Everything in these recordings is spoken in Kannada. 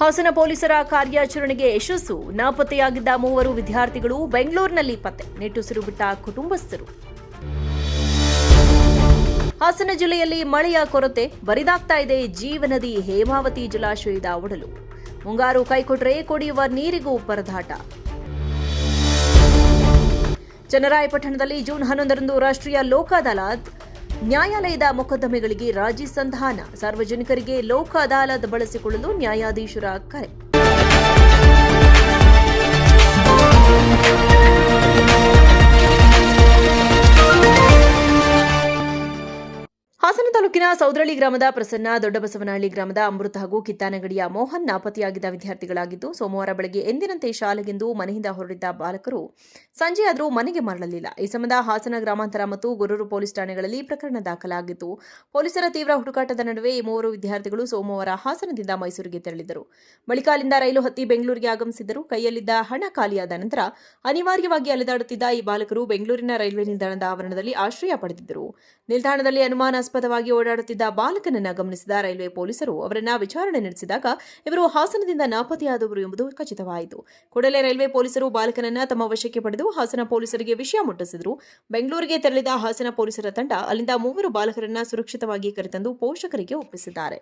ಹಾಸನ ಪೊಲೀಸರ ಕಾರ್ಯಾಚರಣೆಗೆ ಯಶಸ್ಸು. ನಾಪತ್ತೆಯಾಗಿದ್ದ 3 ವಿದ್ಯಾರ್ಥಿಗಳು ಬೆಂಗಳೂರಿನಲ್ಲಿ ಪತ್ತೆ. ನಿಟ್ಟುಸಿರು ಬಿಟ್ಟ ಕುಟುಂಬಸ್ಥರು. ಹಾಸನ ಜಿಲ್ಲೆಯಲ್ಲಿ ಮಳೆಯ ಕೊರತೆ. ಬರಿದಾಗ್ತಾ ಇದೆ ಜೀವನದಿ ಹೇಮಾವತಿ ಜಲಾಶಯದ ಒಡಲು. ಮುಂಗಾರು ಕೈಕೊಟ್ರೆ ಕುಡಿಯುವ ನೀರಿಗೂ ಪರದಾಟ. ಚನ್ನರಾಯಪಟ್ಟಣದಲ್ಲಿ ಜೂನ್ 11ರಂದು ರಾಷ್ಟ್ರೀಯ ಲೋಕ ಅದಾಲತ್. ನ್ಯಾಯಾಲಯದ ಮೊಕದ್ದಮೆಗಳಿಗೆ ರಾಜಿ ಸಂಧಾನ. ಸಾರ್ವಜನಿಕರಿಗೆ ಲೋಕ ಅದಾಲತ್ ಬಳಸಿಕೊಳ್ಳಲು ನ್ಯಾಯಾಧೀಶರ ಕರೆ. ಹಾಸನ ತಾಲೂಕಿನ ಸೌದ್ರಳ್ಳಿ ಗ್ರಾಮದ ಪ್ರಸನ್ನ, ದೊಡ್ಡಬಸವನಹಳ್ಳಿ ಗ್ರಾಮದ ಅಮೃತ ಹಾಗೂ ಕಿತ್ತಾನಗಡಿಯ ಮೋಹನ್ ನಾಪತ್ತೆಯಾಗಿದ್ದ ವಿದ್ಯಾರ್ಥಿಗಳಾಗಿದ್ದು, ಸೋಮವಾರ ಬೆಳಗ್ಗೆ ಎಂದಿನಂತೆ ಶಾಲೆಗೆಂದು ಮನೆಯಿಂದ ಹೊರಟಿದ್ದ ಬಾಲಕರು ಸಂಜೆಯಾದರೂ ಮನೆಗೆ ಮರಳಲಿಲ್ಲ. ಈ ಸಂಬಂಧ ಹಾಸನ ಗ್ರಾಮಾಂತರ ಮತ್ತು ಗೊರೂರು ಪೊಲೀಸ್ ಠಾಣೆಗಳಲ್ಲಿ ಪ್ರಕರಣ ದಾಖಲಾಗಿತ್ತು. ಪೊಲೀಸರ ತೀವ್ರ ಹುಡುಕಾಟದ ನಡುವೆ ಈ 3 ವಿದ್ಯಾರ್ಥಿಗಳು ಸೋಮವಾರ ಹಾಸನದಿಂದ ಮೈಸೂರಿಗೆ ತೆರಳಿದರು. ಬಳಿಕ ಅಲ್ಲಿಂದ ರೈಲು ಹತ್ತಿ ಬೆಂಗಳೂರಿಗೆ ಆಗಮಿಸಿದರು. ಕೈಯಲ್ಲಿದ್ದ ಹಣ ಖಾಲಿಯಾದ ನಂತರ ಅನಿವಾರ್ಯವಾಗಿ ಅಲೆದಾಡುತ್ತಿದ್ದ ಈ ಬಾಲಕರು ಬೆಂಗಳೂರಿನ ರೈಲ್ವೆ ನಿಲ್ದಾಣದ ಆವರಣದಲ್ಲಿ ಆಶ್ರಯ ಪಡೆದಿದ್ದರು. ನಿಲ್ದಾಣದಲ್ಲಿ ಅನುಮಾನಾಸ್ಪದವಾಗಿ ಓಡಾಡುತ್ತಿದ್ದ ಬಾಲಕನನ್ನು ಗಮನಿಸಿದ ರೈಲ್ವೆ ಪೊಲೀಸರು ಅವರನ್ನ ವಿಚಾರಣೆ ನಡೆಸಿದಾಗ ಇವರು ಹಾಸನದಿಂದ ನಾಪತ್ತೆಯಾದವರು ಎಂಬುದು ಖಚಿತವಾಯಿತು. ಕೂಡಲೇ ರೈಲ್ವೆ ಪೊಲೀಸರು ಬಾಲಕನನ್ನ ತಮ್ಮ ವಶಕ್ಕೆ ಪಡೆದು ಹಾಸನ ಪೊಲೀಸರಿಗೆ ವಿಷಯ ಮುಟ್ಟಿಸಿದರು. ಬೆಂಗಳೂರಿಗೆ ತೆರಳಿದ ಹಾಸನ ಪೊಲೀಸರ ತಂಡ ಅಲ್ಲಿಂದ 3 ಬಾಲಕರನ್ನ ಸುರಕ್ಷಿತವಾಗಿ ಕರೆತಂದು ಪೋಷಕರಿಗೆ ಒಪ್ಪಿಸಿದ್ದಾರೆ.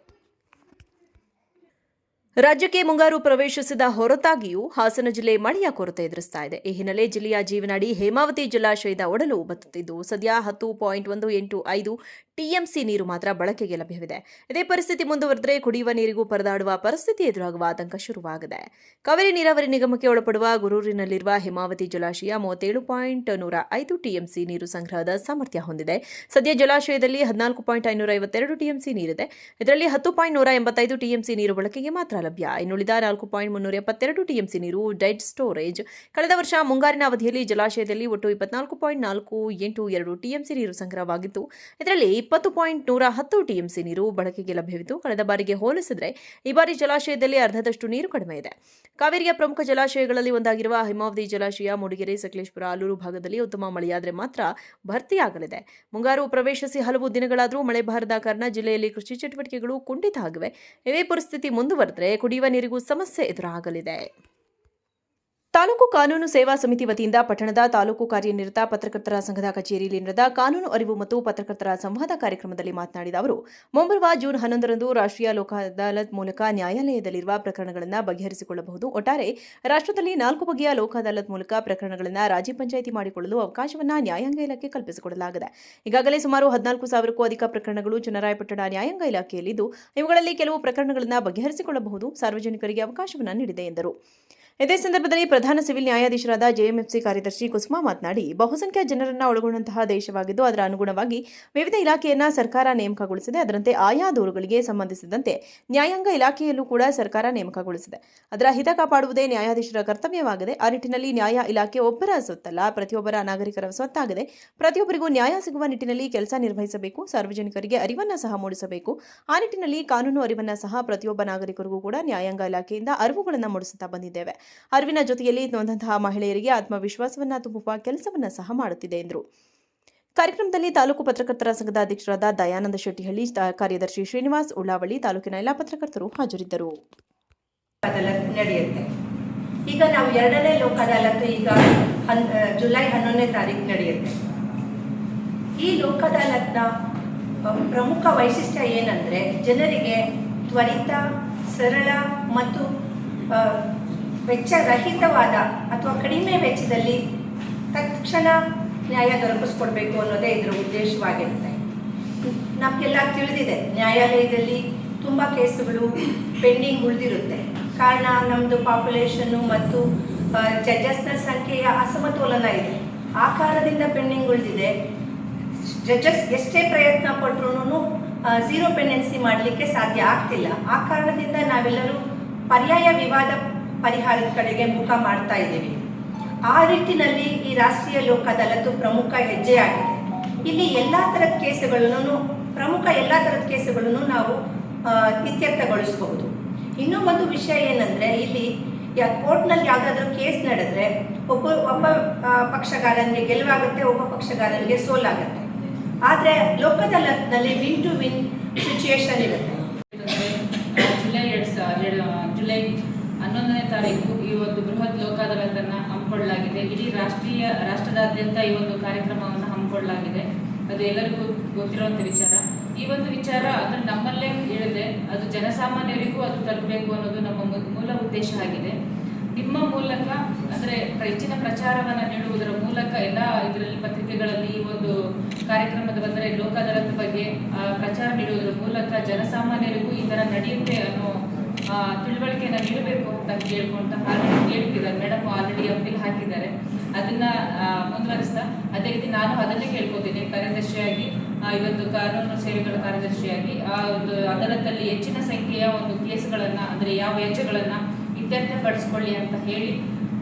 ರಾಜ್ಯಕ್ಕೆ ಮುಂಗಾರು ಪ್ರವೇಶಿಸಿದ ಹೊರತಾಗಿಯೂ ಹಾಸನ ಜಿಲ್ಲೆ ಮಳೆಯ ಕೊರತೆ ಎದುರಿಸ್ತಾ ಇದೆ. ಈ ಹಿನ್ನೆಲೆ ಜಿಲ್ಲೆಯ ಜೀವನಾಡಿ ಹೇಮಾವತಿ ಜಲಾಶಯದ ಒಡಲು ಬತ್ತುತ್ತಿದ್ದು, ಸದ್ಯ 10.185 ಟಿಎಂಸಿ ನೀರು ಮಾತ್ರ ಬಳಕೆಗೆ ಲಭ್ಯವಿದೆ. ಇದೇ ಪರಿಸ್ಥಿತಿ ಮುಂದುವರೆದರೆ ಕುಡಿಯುವ ನೀರಿಗೂ ಪರದಾಡುವ ಪರಿಸ್ಥಿತಿ ಎದುರಾಗುವ ಆತಂಕ ಶುರುವಾಗಿದೆ. ಕಾವೇರಿ ನೀರಾವರಿ ನಿಗಮಕ್ಕೆ ಒಳಪಡುವ ಗುರೂರಿನಲ್ಲಿರುವ ಹೇಮಾವತಿ ಜಲಾಶಯ 37.105 ಟಿಎಂಸಿ ನೀರು ಸಂಗ್ರಹದ ಸಾಮರ್ಥ್ಯ ಹೊಂದಿದೆ. ಸದ್ಯ ಜಲಾಶಯದಲ್ಲಿ 14.552 ಟಿಎಂಸಿ ನೀರಿದೆ. ಇದರಲ್ಲಿ 10.185 ಟಿಎಂಸಿ ನೀರು ಬಳಕೆಗೆ ಮಾತ್ರ ಲಭ್ಯ. ಇನ್ನುಳಿದ 4.372 ಟಿಎಂಸಿ ನೀರು ಡೆಡ್ ಸ್ಟೋರೇಜ್. ಕಳೆದ ವರ್ಷ ಮುಂಗಾರಿನ ಅವಧಿಯಲ್ಲಿ ಜಲಾಶಯದಲ್ಲಿ ಒಟ್ಟು 24.482 ಟಿಎಂಸಿ ನೀರು ಸಂಗ್ರಹವಾಗಿತ್ತು. ಇದರಲ್ಲಿ 20.110 ಟಿಎಂಸಿ ನೀರು ಬಳಕೆಗೆ ಲಭ್ಯವಿತ್ತು. ಕಳೆದ ಬಾರಿಗೆ ಹೋಲಿಸಿದರೆ ಈ ಬಾರಿ ಜಲಾಶಯದಲ್ಲಿ ಅರ್ಧದಷ್ಟು ನೀರು ಕಡಿಮೆ ಇದೆ. ಕಾವೇರಿಯ ಪ್ರಮುಖ ಜಲಾಶಯಗಳಲ್ಲಿ ಒಂದಾಗಿರುವ ಹೇಮಾವತಿ ಜಲಾಶಯ ಮೂಡಿಗೆರೆ, ಸಕಲೇಶಪುರ, ಆಲೂರು ಭಾಗದಲ್ಲಿ ಉತ್ತಮ ಮಳೆಯಾದರೆ ಮಾತ್ರ ಭರ್ತಿಯಾಗಲಿದೆ. ಮುಂಗಾರು ಪ್ರವೇಶಿಸಿ ಹಲವು ದಿನಗಳಾದರೂ ಮಳೆ ಬಾರದ ಕಾರಣ ಜಿಲ್ಲೆಯಲ್ಲಿ ಕೃಷಿ ಚಟುವಟಿಕೆಗಳು ಕುಂಠಿತ ಆಗಿವೆ. ಇದೇ ಪರಿಸ್ಥಿತಿ ಮುಂದುವರೆದರೆ ಕುಡಿಯುವ ನೀರಿಗೂ ಸಮಸ್ಯೆ ಎದುರಾಗಲಿದೆ. ತಾಲೂಕು ಕಾನೂನು ಸೇವಾ ಸಮಿತಿ ವತಿಯಿಂದ ಪಟ್ಟಣದ ತಾಲೂಕು ಕಾರ್ಯನಿರತ ಪತ್ರಕರ್ತರ ಸಂಘದ ಕಚೇರಿಯಲ್ಲಿ ನಡೆದ ಕಾನೂನು ಅರಿವು ಮತ್ತು ಪತ್ರಕರ್ತರ ಸಂವಾದ ಕಾರ್ಯಕ್ರಮದಲ್ಲಿ ಮಾತನಾಡಿದ ಅವರು, ಮುಂಬರುವ ಜೂನ್ 11ರಂದು ರಾಷ್ಟ್ರೀಯ ಲೋಕ ಅದಾಲತ್ ಮೂಲಕ ನ್ಯಾಯಾಲಯದಲ್ಲಿರುವ ಪ್ರಕರಣಗಳನ್ನು ಬಗೆಹರಿಸಿಕೊಳ್ಳಬಹುದು. ಒಟ್ಟಾರೆ ರಾಷ್ಟ್ರದಲ್ಲಿ 4 ಬಗೆಯ ಲೋಕ ಅದಾಲತ್ ಮೂಲಕ ಪ್ರಕರಣಗಳನ್ನು ರಾಜಿ ಪಂಚಾಯಿತಿ ಮಾಡಿಕೊಳ್ಳಲು ಅವಕಾಶವನ್ನು ನ್ಯಾಯಾಂಗ ಇಲಾಖೆ ಕಲ್ಪಿಸಿಕೊಡಲಾಗಿದೆ. ಈಗಾಗಲೇ ಸುಮಾರು 14,000ಕ್ಕೂ ಅಧಿಕ ಪ್ರಕರಣಗಳು ಚನ್ನರಾಯಪಟ್ಟಣ ನ್ಯಾಯಾಂಗ ಇಲಾಖೆಯಲ್ಲಿದ್ದು, ಇವುಗಳಲ್ಲಿ ಕೆಲವು ಪ್ರಕರಣಗಳನ್ನು ಬಗೆಹರಿಸಿಕೊಳ್ಳಬಹುದು. ಸಾರ್ವಜನಿಕರಿಗೆ ಅವಕಾಶವನ್ನು ನೀಡಿದೆ ಎಂದರು. ಇದೇ ಸಂದರ್ಭದಲ್ಲಿ ಪ್ರಧಾನ ಸಿವಿಲ್ ನ್ಯಾಯಾಧೀಶರಾದ ಜೆಎಂಎಫ್ಸಿ ಕಾರ್ಯದರ್ಶಿ ಕುಸುಮಾ ಮಾತನಾಡಿ, ಬಹುಸಂಖ್ಯಾ ಜನರನ್ನು ಒಳಗೊಂಡಂತಹ ದೇಶವಾಗಿದ್ದು ಅದರ ಅನುಗುಣವಾಗಿ ವಿವಿಧ ಇಲಾಖೆಯನ್ನ ಸರ್ಕಾರ ನೇಮಕಗೊಳಿಸಿದೆ. ಅದರಂತೆ ಆಯಾ ದೂರುಗಳಿಗೆ ಸಂಬಂಧಿಸಿದಂತೆ ನ್ಯಾಯಾಂಗ ಇಲಾಖೆಯಲ್ಲೂ ಕೂಡ ಸರ್ಕಾರ ನೇಮಕಗೊಳಿಸಿದೆ. ಅದರ ಹಿತ ಕಾಪಾಡುವುದೇ ನ್ಯಾಯಾಧೀಶರ ಕರ್ತವ್ಯವಾಗಿದೆ. ಆ ನಿಟ್ಟಿನಲ್ಲಿ ನ್ಯಾಯ ಇಲಾಖೆ ಒಬ್ಬರ ಸ್ವತ್ತಲ್ಲ, ಪ್ರತಿಯೊಬ್ಬರ ನಾಗರಿಕರ ಸ್ವತ್ತಾಗಿದೆ. ಪ್ರತಿಯೊಬ್ಬರಿಗೂ ನ್ಯಾಯ ಸಿಗುವ ನಿಟ್ಟಿನಲ್ಲಿ ಕೆಲಸ ನಿರ್ವಹಿಸಬೇಕು. ಸಾರ್ವಜನಿಕರಿಗೆ ಅರಿವನ್ನು ಸಹ ಮೂಡಿಸಬೇಕು. ಆ ನಿಟ್ಟಿನಲ್ಲಿ ಕಾನೂನು ಅರಿವನ್ನು ಸಹ ಪ್ರತಿಯೊಬ್ಬ ನಾಗರಿಕರಿಗೂ ಕೂಡ ನ್ಯಾಯಾಂಗ ಇಲಾಖೆಯಿಂದ ಅರಿವುಗಳನ್ನು ಮೂಡಿಸುತ್ತಾ ಬಂದಿದ್ದೇವೆ. ಅರಿವಿನ ಜೊತೆಯಲ್ಲಿ ನೊಂದಂತಹ ಮಹಿಳೆಯರಿಗೆ ಆತ್ಮವಿಶ್ವಾಸವನ್ನ ತುಂಬುವ ಕೆಲಸವನ್ನ ಸಹ ಮಾಡುತ್ತಿದೆ ಎಂದರು. ಕಾರ್ಯಕ್ರಮದಲ್ಲಿ ತಾಲೂಕು ಪತ್ರಕರ್ತರ ಸಂಘದ ಅಧ್ಯಕ್ಷರಾದ ದಯಾನಂದ ಶೆಟ್ಟಿಹಳ್ಳಿ, ಕಾರ್ಯದರ್ಶಿ ಶ್ರೀನಿವಾಸ್ ಉಳ್ಳಾವಳ್ಳಿ, ತಾಲೂಕಿನ ಎಲ್ಲ ಪತ್ರಕರ್ತರು ಹಾಜರಿದ್ದರು. ನಡೆಯುತ್ತೆ. ಈಗ ನಾವು 2ನೇ ಲೋಕ ಅದಾಲತ್ ಈಗ ಜುಲೈ 11ನೇ ತಾರೀಕು ನಡೆಯುತ್ತೆ. ಈ ಲೋಕ ಅದಾಲತ್ನ ಪ್ರಮುಖ ವೈಶಿಷ್ಟ್ಯ ಏನಂದ್ರೆ, ಜನರಿಗೆ ತ್ವರಿತ, ಸರಳ ಮತ್ತು ವೆಚ್ಚರಹಿತವಾದ ಅಥವಾ ಕಡಿಮೆ ವೆಚ್ಚದಲ್ಲಿ ತಕ್ಷಣ ನ್ಯಾಯ ದೊರಕಿಸ್ಕೊಡ್ಬೇಕು ಅನ್ನೋದೇ ಇದರ ಉದ್ದೇಶವಾಗಿರುತ್ತೆ. ನಮಗೆಲ್ಲ ತಿಳಿದಿದೆ, ನ್ಯಾಯಾಲಯದಲ್ಲಿ ತುಂಬ ಕೇಸುಗಳು ಪೆಂಡಿಂಗ್ ಉಳಿದಿರುತ್ತೆ. ಕಾರಣ ನಮ್ಮದು ಪಾಪ್ಯುಲೇಷನ್ನು ಮತ್ತು ಜಡ್ಜಸ್ನ ಸಂಖ್ಯೆಯ ಅಸಮತೋಲನ ಇದೆ. ಆ ಕಾರಣದಿಂದ ಪೆಂಡಿಂಗ್ ಉಳಿದಿದೆ. ಜಡ್ಜಸ್ ಎಷ್ಟೇ ಪ್ರಯತ್ನ ಪಟ್ಟರೂ ಝೀರೋ ಪೆಂಡೆನ್ಸಿ ಮಾಡಲಿಕ್ಕೆ ಸಾಧ್ಯ ಆಗ್ತಿಲ್ಲ. ಆ ಕಾರಣದಿಂದ ನಾವೆಲ್ಲರೂ ಪರ್ಯಾಯ ವಿವಾದ ಪರಿಹಾರದ ಕಡೆಗೆ ಮುಖ ಮಾಡ್ತಾ ಇದ್ದೀವಿ. ಆ ನಿಟ್ಟಿನಲ್ಲಿ ಈ ರಾಷ್ಟ್ರೀಯ ಲೋಕ ಅದಾಲತ್ತು ಪ್ರಮುಖ ಹೆಜ್ಜೆಯಾಗಿದೆ. ಇಲ್ಲಿ ಎಲ್ಲ ಥರದ ಕೇಸುಗಳನ್ನು ನಾವು ಇತ್ಯರ್ಥಗೊಳಿಸಬಹುದು. ಇನ್ನೂ ಒಂದು ವಿಷಯ ಏನಂದರೆ, ಇಲ್ಲಿ ಕೋರ್ಟ್ನಲ್ಲಿ ಯಾವುದಾದ್ರೂ ಕೇಸ್ ನಡೆದ್ರೆ ಒಬ್ಬ ಪಕ್ಷಗಾರನಿಗೆ ಗೆಲುವಾಗುತ್ತೆ, ಒಬ್ಬ ಪಕ್ಷಗಾರನಿಗೆ ಸೋಲಾಗುತ್ತೆ. ಆದರೆ ಲೋಕ ಅದಾಲತ್ನಲ್ಲಿ ವಿನ್ ಟು ವಿನ್ ಸಿಚುಯೇಷನ್ ಇರುತ್ತೆ. ಜುಲೈ 11ನೇ ತಾರೀಕು ಈ ಒಂದು ಬೃಹತ್ ಲೋಕ ಅದಾಲತನ್ನು ಹಮ್ಮಿಕೊಳ್ಳಲಾಗಿದೆ. ಇಡೀ ರಾಷ್ಟ್ರದಾದ್ಯಂತ ಈ ಒಂದು ಕಾರ್ಯಕ್ರಮವನ್ನು ಹಮ್ಮಿಕೊಳ್ಳಲಾಗಿದೆ. ಅದು ಎಲ್ಲರಿಗೂ ಗೊತ್ತಿರುವಂಥ ವಿಚಾರ. ಈ ಒಂದು ವಿಚಾರ ಅದನ್ನು ನಮ್ಮಲ್ಲೇ ಹೇಳಿದೆ, ಅದು ಜನಸಾಮಾನ್ಯರಿಗೂ ಅದು ತಲುಪಬೇಕು ಅನ್ನೋದು ನಮ್ಮ ಮೂಲ ಉದ್ದೇಶ ಆಗಿದೆ. ನಿಮ್ಮ ಮೂಲಕ ಅಂದರೆ ಹೆಚ್ಚಿನ ಪ್ರಚಾರವನ್ನು ನೀಡುವುದರ ಮೂಲಕ ಎಲ್ಲ ಇದರಲ್ಲಿ ಪತ್ರಿಕೆಗಳಲ್ಲಿ ಈ ಒಂದು ಕಾರ್ಯಕ್ರಮದ ಬಂದರೆ ಲೋಕ ಅದಾಲತ್ ಬಗ್ಗೆ ಪ್ರಚಾರ ನೀಡುವುದರ ಮೂಲಕ ಜನಸಾಮಾನ್ಯರಿಗೂ ಈ ಥರ ನಡೆಯುತ್ತೆ ಅನ್ನೋ ತಿಳುವಳಿಕೆಯನ್ನು ನೀಡಬೇಕು ಅಂತ ಕೇಳ್ಕೊಂತ ಕೇಳ್ತಿದ್ದಾರೆ. ಮೇಡಮ್ ಆಲ್ರೆಡಿ ಅಪೀಲ್ ಹಾಕಿದ್ದಾರೆ, ಅದನ್ನು ಮುಂದುವರಿಸ್ತಾ ಅದೇ ರೀತಿ ನಾನು ಅದನ್ನೇ ಕೇಳ್ಕೊತೀನಿ ಕಾರ್ಯದರ್ಶಿಯಾಗಿ, ಇವತ್ತು ಕಾನೂನು ಸೇವೆಗಳ ಕಾರ್ಯದರ್ಶಿಯಾಗಿ ಆ ಒಂದು ಅದಾಲತಲ್ಲಿ ಹೆಚ್ಚಿನ ಸಂಖ್ಯೆಯ ಒಂದು ಕೇಸುಗಳನ್ನು ಅಂದರೆ ಯಾವ ವೆಚ್ಚಗಳನ್ನು ಇತ್ಯರ್ಥಪಡಿಸ್ಕೊಳ್ಳಿ ಅಂತ ಹೇಳಿ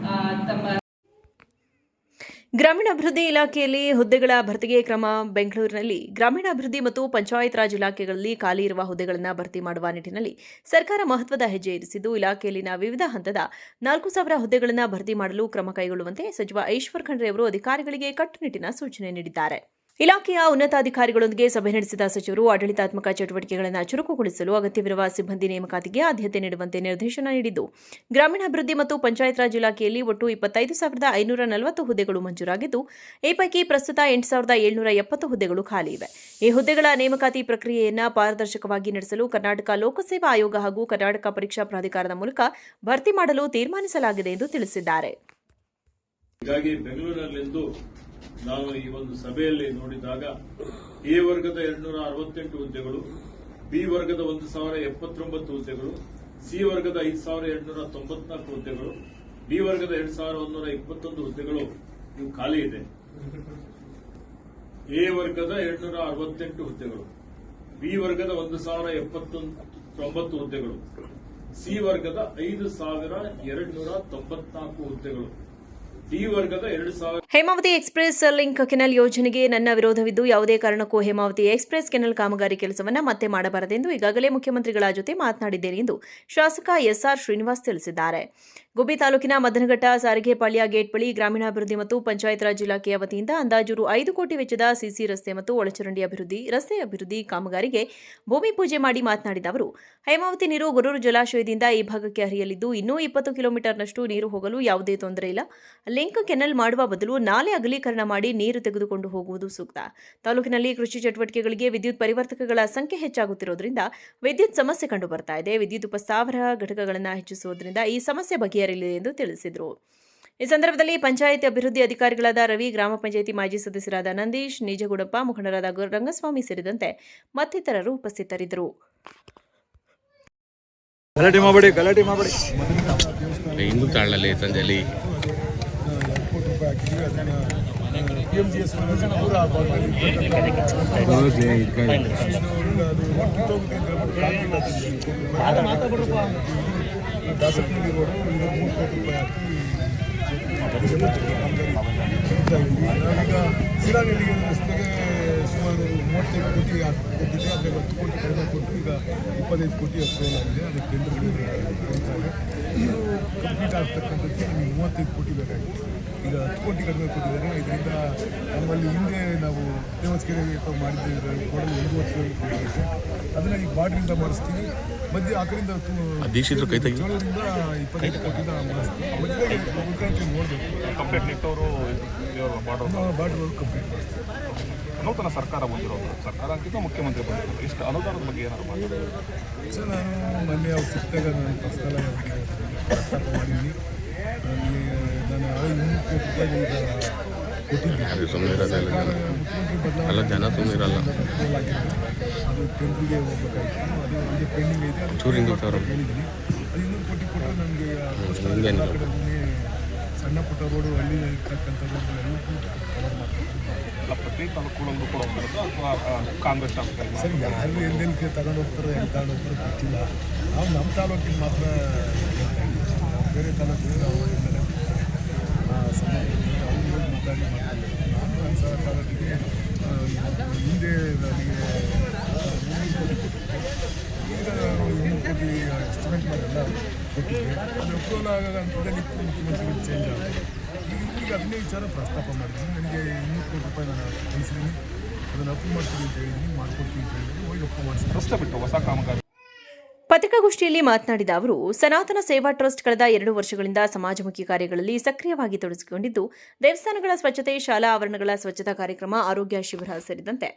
ತಮ್ಮ ಗ್ರಾಮೀಣಾಭಿವೃದ್ಧಿ ಇಲಾಖೆಯಲ್ಲಿ ಹುದ್ದೆಗಳ ಭರ್ತಿಗೆ ಕ್ರಮ. ಬೆಂಗಳೂರಿನಲ್ಲಿ ಗ್ರಾಮೀಣಾಭಿವೃದ್ಧಿ ಮತ್ತು ಪಂಚಾಯತ್ ರಾಜ್ ಇಲಾಖೆಗಳಲ್ಲಿ ಖಾಲಿ ಇರುವ ಹುದ್ದೆಗಳನ್ನು ಭರ್ತಿ ಮಾಡುವ ನಿಟ್ಟಿನಲ್ಲಿ ಸರ್ಕಾರ ಮಹತ್ವದ ಹೆಜ್ಜೆ ಇರಿಸಿದ್ದು, ಇಲಾಖೆಯಲ್ಲಿನ ವಿವಿಧ ಹಂತದ 4,000 ಹುದ್ದೆಗಳನ್ನು ಭರ್ತಿ ಮಾಡಲು ಕ್ರಮ ಕೈಗೊಳ್ಳುವಂತೆ ಸಚಿವ ಈಶ್ವರ್ ಖಂಡ್ರೆ ಅವರು ಅಧಿಕಾರಿಗಳಿಗೆ ಕಟ್ಟುನಿಟ್ಟಿನ ಸೂಚನೆ ನೀಡಿದ್ದಾರೆ. ಇಲಾಖೆಯ ಉನ್ನತಾಧಿಕಾರಿಗಳೊಂದಿಗೆ ಸಭೆ ನಡೆಸಿದ ಸಚಿವರು ಆಡಳಿತಾತ್ಮಕ ಚಟುವಟಿಕೆಗಳನ್ನು ಚುರುಕುಗೊಳಿಸಲು ಅಗತ್ಯವಿರುವ ಸಿಬ್ಬಂದಿ ನೇಮಕಾತಿಗೆ ಆದ್ಯತೆ ನೀಡುವಂತೆ ನಿರ್ದೇಶನ ನೀಡಿದ್ದು, ಗ್ರಾಮೀಣಾಭಿವೃದ್ಧಿ ಮತ್ತು ಪಂಚಾಯತ್ ರಾಜ್ ಇಲಾಖೆಯಲ್ಲಿ ಒಟ್ಟು 25,540 ಹುದ್ದೆಗಳು ಮಂಜೂರಾಗಿದ್ದು, ಈ ಪೈಕಿ ಪ್ರಸ್ತುತ 8,770 ಹುದ್ದೆಗಳು ಖಾಲಿ ಇವೆ. ಈ ಹುದ್ದೆಗಳ ನೇಮಕಾತಿ ಪ್ರಕ್ರಿಯೆಯನ್ನು ಪಾರದರ್ಶಕವಾಗಿ ನಡೆಸಲು ಕರ್ನಾಟಕ ಲೋಕಸೇವಾ ಆಯೋಗ ಹಾಗೂ ಕರ್ನಾಟಕ ಪರೀಕ್ಷಾ ಪ್ರಾಧಿಕಾರದ ಮೂಲಕ ಭರ್ತಿ ಮಾಡಲು ತೀರ್ಮಾನಿಸಲಾಗಿದೆ ಎಂದು ತಿಳಿಸಿದ್ದಾರೆ. ನಾವು ಈ ಒಂದು ಸಭೆಯಲ್ಲಿ ನೋಡಿದಾಗ ಎ ವರ್ಗದ 268 ಹುದ್ದೆಗಳು, ಬಿ ವರ್ಗದ 1,079 ಹುದ್ದೆಗಳು, ಸಿ ವರ್ಗದ 5,294 ಹುದ್ದೆಗಳು, ಡಿ ವರ್ಗದ 2,121 ಹುದ್ದೆಗಳು ಇವು ಖಾಲಿ ಇದೆ. ಎ ವರ್ಗದ 268 ಹುದ್ದೆಗಳು, ಬಿ ವರ್ಗದ 1,079 ಹುದ್ದೆಗಳು, ಸಿ ವರ್ಗದ 5,294 ಹುದ್ದೆಗಳು, ಡಿ ವರ್ಗದ 2,000. ಹೇಮಾವತಿ ಎಕ್ಸ್ಪ್ರೆಸ್ ಲಿಂಕ್ ಕೆನಲ್ ಯೋಜನೆಗೆ ನನ್ನ ವಿರೋಧವಿದ್ದು, ಯಾವುದೇ ಕಾರಣಕ್ಕೂ ಹೇಮಾವತಿ ಎಕ್ಸ್ಪ್ರೆಸ್ ಕೆನಲ್ ಕಾಮಗಾರಿ ಕೆಲಸವನ್ನು ಮತ್ತೆ ಮಾಡಬಾರದೆಂದು ಈಗಾಗಲೇ ಮುಖ್ಯಮಂತ್ರಿಗಳ ಜೊತೆ ಮಾತನಾಡಿದ್ದೇನೆ ಎಂದು ಶಾಸಕ ಎಸ್ಆರ್ ಶ್ರೀನಿವಾಸ್ ತಿಳಿಸಿದ್ದಾರೆ. ಗುಬ್ಬಿ ತಾಲೂಕಿನ ಮದನಘಟ್ಟ ಸಾರಿಗೆ ಪಾಳ್ಯ ಗೇಟ್ ಬಳಿ ಗ್ರಾಮೀಣಾಭಿವೃದ್ಧಿ ಮತ್ತು ಪಂಚಾಯತ್ ರಾಜ್ ಇಲಾಖೆಯ ವತಿಯಿಂದ ಅಂದಾಜು 5 ಕೋಟಿ ವೆಚ್ಚದ ಸಿಸಿ ರಸ್ತೆ ಮತ್ತು ಒಳಚರಂಡಿ ರಸ್ತೆ ಅಭಿವೃದ್ಧಿ ಕಾಮಗಾರಿಗೆ ಭೂಮಿ ಪೂಜೆ ಮಾಡಿ ಮಾತನಾಡಿದ ಅವರು, ಹೇಮಾವತಿ ನೀರು ಗೊರೂರು ಜಲಾಶಯದಿಂದ ಈ ಭಾಗಕ್ಕೆ ಹರಿಯಲಿದ್ದು, ಇನ್ನೂ 20 ಕಿಲೋಮೀಟರ್ನಷ್ಟು ನೀರು ಹೋಗಲು ಯಾವುದೇ ತೊಂದರೆ ಇಲ್ಲ. ಲಿಂಕ್ ಕೆನಲ್ ಮಾಡುವ ಬದಲು ನಾಲೆ ಅಗಲೀಕರಣ ಮಾಡಿ ನೀರು ತೆಗೆದುಕೊಂಡು ಹೋಗುವುದು ಸೂಕ್ತ. ತಾಲೂಕಿನಲ್ಲಿ ಕೃಷಿ ಚಟುವಟಿಕೆಗಳಿಗೆ ವಿದ್ಯುತ್ ಪರಿವರ್ತಕಗಳ ಸಂಖ್ಯೆ ಹೆಚ್ಚಾಗುತ್ತಿರುವುದರಿಂದ ವಿದ್ಯುತ್ ಸಮಸ್ಯೆ ಕಂಡು ಬರ್ತಾ ಇದೆ. ವಿದ್ಯುತ್ ಉಪಸ್ಥಾವರ ಘಟಕಗಳನ್ನು ಹೆಚ್ಚಿಸುವುದರಿಂದ ಈ ಸಮಸ್ಯೆ ಬಗೆಹರಿಯಲಿದೆ ಎಂದು ತಿಳಿಸಿದರು. ಈ ಸಂದರ್ಭದಲ್ಲಿ ಪಂಚಾಯತ್ ಅಭಿವೃದ್ಧಿ ಅಧಿಕಾರಿಗಳಾದ ರವಿ, ಗ್ರಾಮ ಪಂಚಾಯಿತಿ ಮಾಜಿ ಸದಸ್ಯರಾದ ನಂದೀಶ್, ನಿಜಗುಡಪ್ಪ, ಮುಖಂಡರಾದ ರಂಗಸ್ವಾಮಿ ಸೇರಿದಂತೆ ಮತ್ತಿತರರು ಉಪಸ್ಥಿತರಿದ್ದರು. ಗಲಾಟೆ ಮಾಡಬೇಡಿ ಹಿಂದೂ ತಾಳಲ್ಲಿ ಸಂಜೆಯಲ್ಲಿ ಹಾಕಿದ್ವಿ. ಅದನ್ನು PMGS ಪೂರ ದಾಸಪಲ್ಲಿ ರೋಡು 3 ಕೋಟಿ ರೂಪಾಯಿ ಹಾಕಿ ನಾವೀಗ ಸಿರಾಗಲ್ಲಿಗೆ ರಸ್ತೆಗೆ ಸುಮಾರು 35 ಕೋಟಿ ಕೊಟ್ಟಿದ್ದೆ. ಅದಕ್ಕೆ 10 ಕೋಟಿ ಕಡಿಮೆ ಕೊಟ್ಟು ಈಗ 25 ಕೋಟಿ ಅಪ್ರೂವಲ್ ಆಗಿದೆ. ಅದಕ್ಕೆ ಟೆಂಡರ್ಗಳು ಕರೀತಾರೆ. ಇದು ಕಂಪ್ಲೀಟ್ ಆಗ್ತಕ್ಕಂಥದ್ದು ನಮಗೆ 35 ಕೋಟಿ ಬೇಕಾಗಿತ್ತು. ಈಗ 10 ಕೋಟಿ ಕಡಿಮೆ ಕೊಟ್ಟಿದ್ದಾರೆ. ಇದರಿಂದ ನಮ್ಮಲ್ಲಿ ಹಿಂದೆ ನಾವು ದೇವಸ್ಕೆರೆ ಮಾಡಿದ್ದೇವೆ ಕೊಡಲು 1 ವರ್ಷ ಕೊಟ್ಟಿರುತ್ತೆ. ಅದನ್ನು ಈಗ ಬಾರ್ಡ್ರಿಂದ ಮಾಡಿಸ್ತೀವಿ. ಮಧ್ಯೆ ಆ ಕಡೆಯಿಂದ 25 ಕೋಟಿಯಿಂದ ಮಾಡಿಸ್ತೀವಿ. ಮಧ್ಯೆ ಉಳ್ಕೊಂಡು ನೋಡಬೇಕು. ಕಂಪ್ಲೀಟ್ ನಿಟ್ಟವರು ಬಾರ್ಡ್ರ್ ಕಂಪ್ಲೀಟ್ ಮಾಡಿಸ್ತೀವಿ. ನೂತನ ಸರ್ಕಾರ ಬಂದಿರೋದು, ಸರ್ಕಾರ ಅಂತಿದ್ದ ಮುಖ್ಯಮಂತ್ರಿ ಬಂದಿರೋದು, ಇಷ್ಟು ಅನುದಾನದ ಬಗ್ಗೆ ಏನಾದ್ರು ಮಾತಾಡೋದು ಸರ್? ನಾನು ಮೊನ್ನೆ ಅವ್ರು ಸಿಕ್ತಾಗ ನಾನು ಪರ್ಸ್ನಲ್ ಪ್ರಸ್ತಾಪ ಮಾಡಿದ್ದೀನಿ. ನನಗೆ ನಾನು 200 ಕೋಟಿ ರೂಪಾಯಿ ಈಗ ಕೊಟ್ಟಿದ್ದೆ. ಸರ್ಕಾರ ಮುಖ್ಯಮಂತ್ರಿ ಬದಲಾವಣೆ ಅದು ಟೆಂಪ್ರಿಗೆ ಹೋಗಬೇಕಾಗಿತ್ತು. ಅದು ಒಂದೇ ಪೆಂಡಿಂಗ್ ಇದೆ. ಅದು ಹೇಳಿದ್ದೀನಿ. ಅದು 200 ಕೋಟಿ ಕೊಟ್ಟರೆ ನನಗೆ ಎಲ್ಲ ಕಡೆ ಸಣ್ಣ ಪುಟ್ಟ ರೋಡು, ಹಳ್ಳಿ ಇರ್ತಕ್ಕಂಥ ರೋಡ್ಗಳೆಲ್ಲ ಕವರ್ ಮಾಡ್ತಾರೆ. ಪ್ರತಿ ತಾಲೂಕುಗಳಲ್ಲೂ ಕೂಡ ಹೋಗಿರೋದು ಅಥವಾ ಕಾಂಗ್ರೆಸ್ ಶಾಸಕರಿಗೆ ಸರ್ ಯಾರು ಎಲ್ಲೆಲ್ಲಿ ತಗೊಂಡು ಹೋಗ್ತಾರೆ, ಹೆಂಗೆ ತಗೊಂಡು ಹೋಗ್ತಾರೆ ಗೊತ್ತಿಲ್ಲ. ನಾವು ನಮ್ಮ ತಾಲೂಕಿನ ಮಾತ್ರ ಬೇರೆ ತಾಲೂಕಿಗೆ ನಾವು ಅವ್ರು ಮಾತಾಡಿ ಮಾಡ್ತಾರೆ. ನಾನು ನನ್ನ ಸಹ ತಾಲೂಕಿಗೆ ಹಿಂದೆ ನನಗೆ 300 ಕೋಟಿ ಕೊಟ್ಟಿದ್ದೆ. ಈಗ 200 ಕೋಟಿ ಎಸ್ಟಿಮೇಟ್ ಮಾಡಿಲ್ಲ ಕೊಟ್ಟಿದ್ದೆ. ಅದು ಅಪ್ರೂವಲ್ ಆಗೋ ಹಂತದಲ್ಲಿ ಮುಖ್ಯಮಂತ್ರಿಗಳು ಚೇಂಜ್ ಆಗುತ್ತೆ. ಈಗ ಅದನ್ನೇ ವಿಚಾರ ಪ್ರಸ್ತಾಪ ಮಾಡಿದ್ದೀನಿ. ನನಗೆ 200 ಕೋಟಿ ರೂಪಾಯಿ ನಾನು ಕಳಿಸಿದ್ದೀನಿ. ಅದನ್ನು ಅಪ್ರೂವ್ ಮಾಡ್ತೀನಿ ಅಂತ ಹೇಳಿದ್ದೀನಿ, ಮಾಡ್ಕೊಡ್ತೀನಿ ಅಂತ ಹೇಳಿದ್ದೀನಿ. ಹೋಗಿ ಅಪ್ರೂವ್ ಮಾಡಿಸ್ತೀನಿ. ರಸ್ತೆ ಬಿಟ್ಟು ಹೊಸ ಕಾಮಗಾರಿ ಪತ್ರಿಕಾಗೋಷ್ಠಿಯಲ್ಲಿ ಮಾತನಾಡಿದ ಅವರು, ಸನಾತನ ಸೇವಾ ಟ್ರಸ್ಟ್ ಕಳೆದ 2 ವರ್ಷಗಳಿಂದ ಸಮಾಜಮುಖಿ ಕಾರ್ಯಗಳಲ್ಲಿ ಸಕ್ರಿಯವಾಗಿ ತೊಡಗಿಸಿಕೊಂಡಿದ್ದು, ದೇವಸ್ಥಾನಗಳ ಸ್ವಚ್ಛತೆ, ಶಾಲಾ ಆವರಣಗಳ ಸ್ವಚ್ಛತಾ ಕಾರ್ಯಕ್ರಮ, ಆರೋಗ್ಯ ಶಿಬಿರ ಸೇರಿದಂತೆ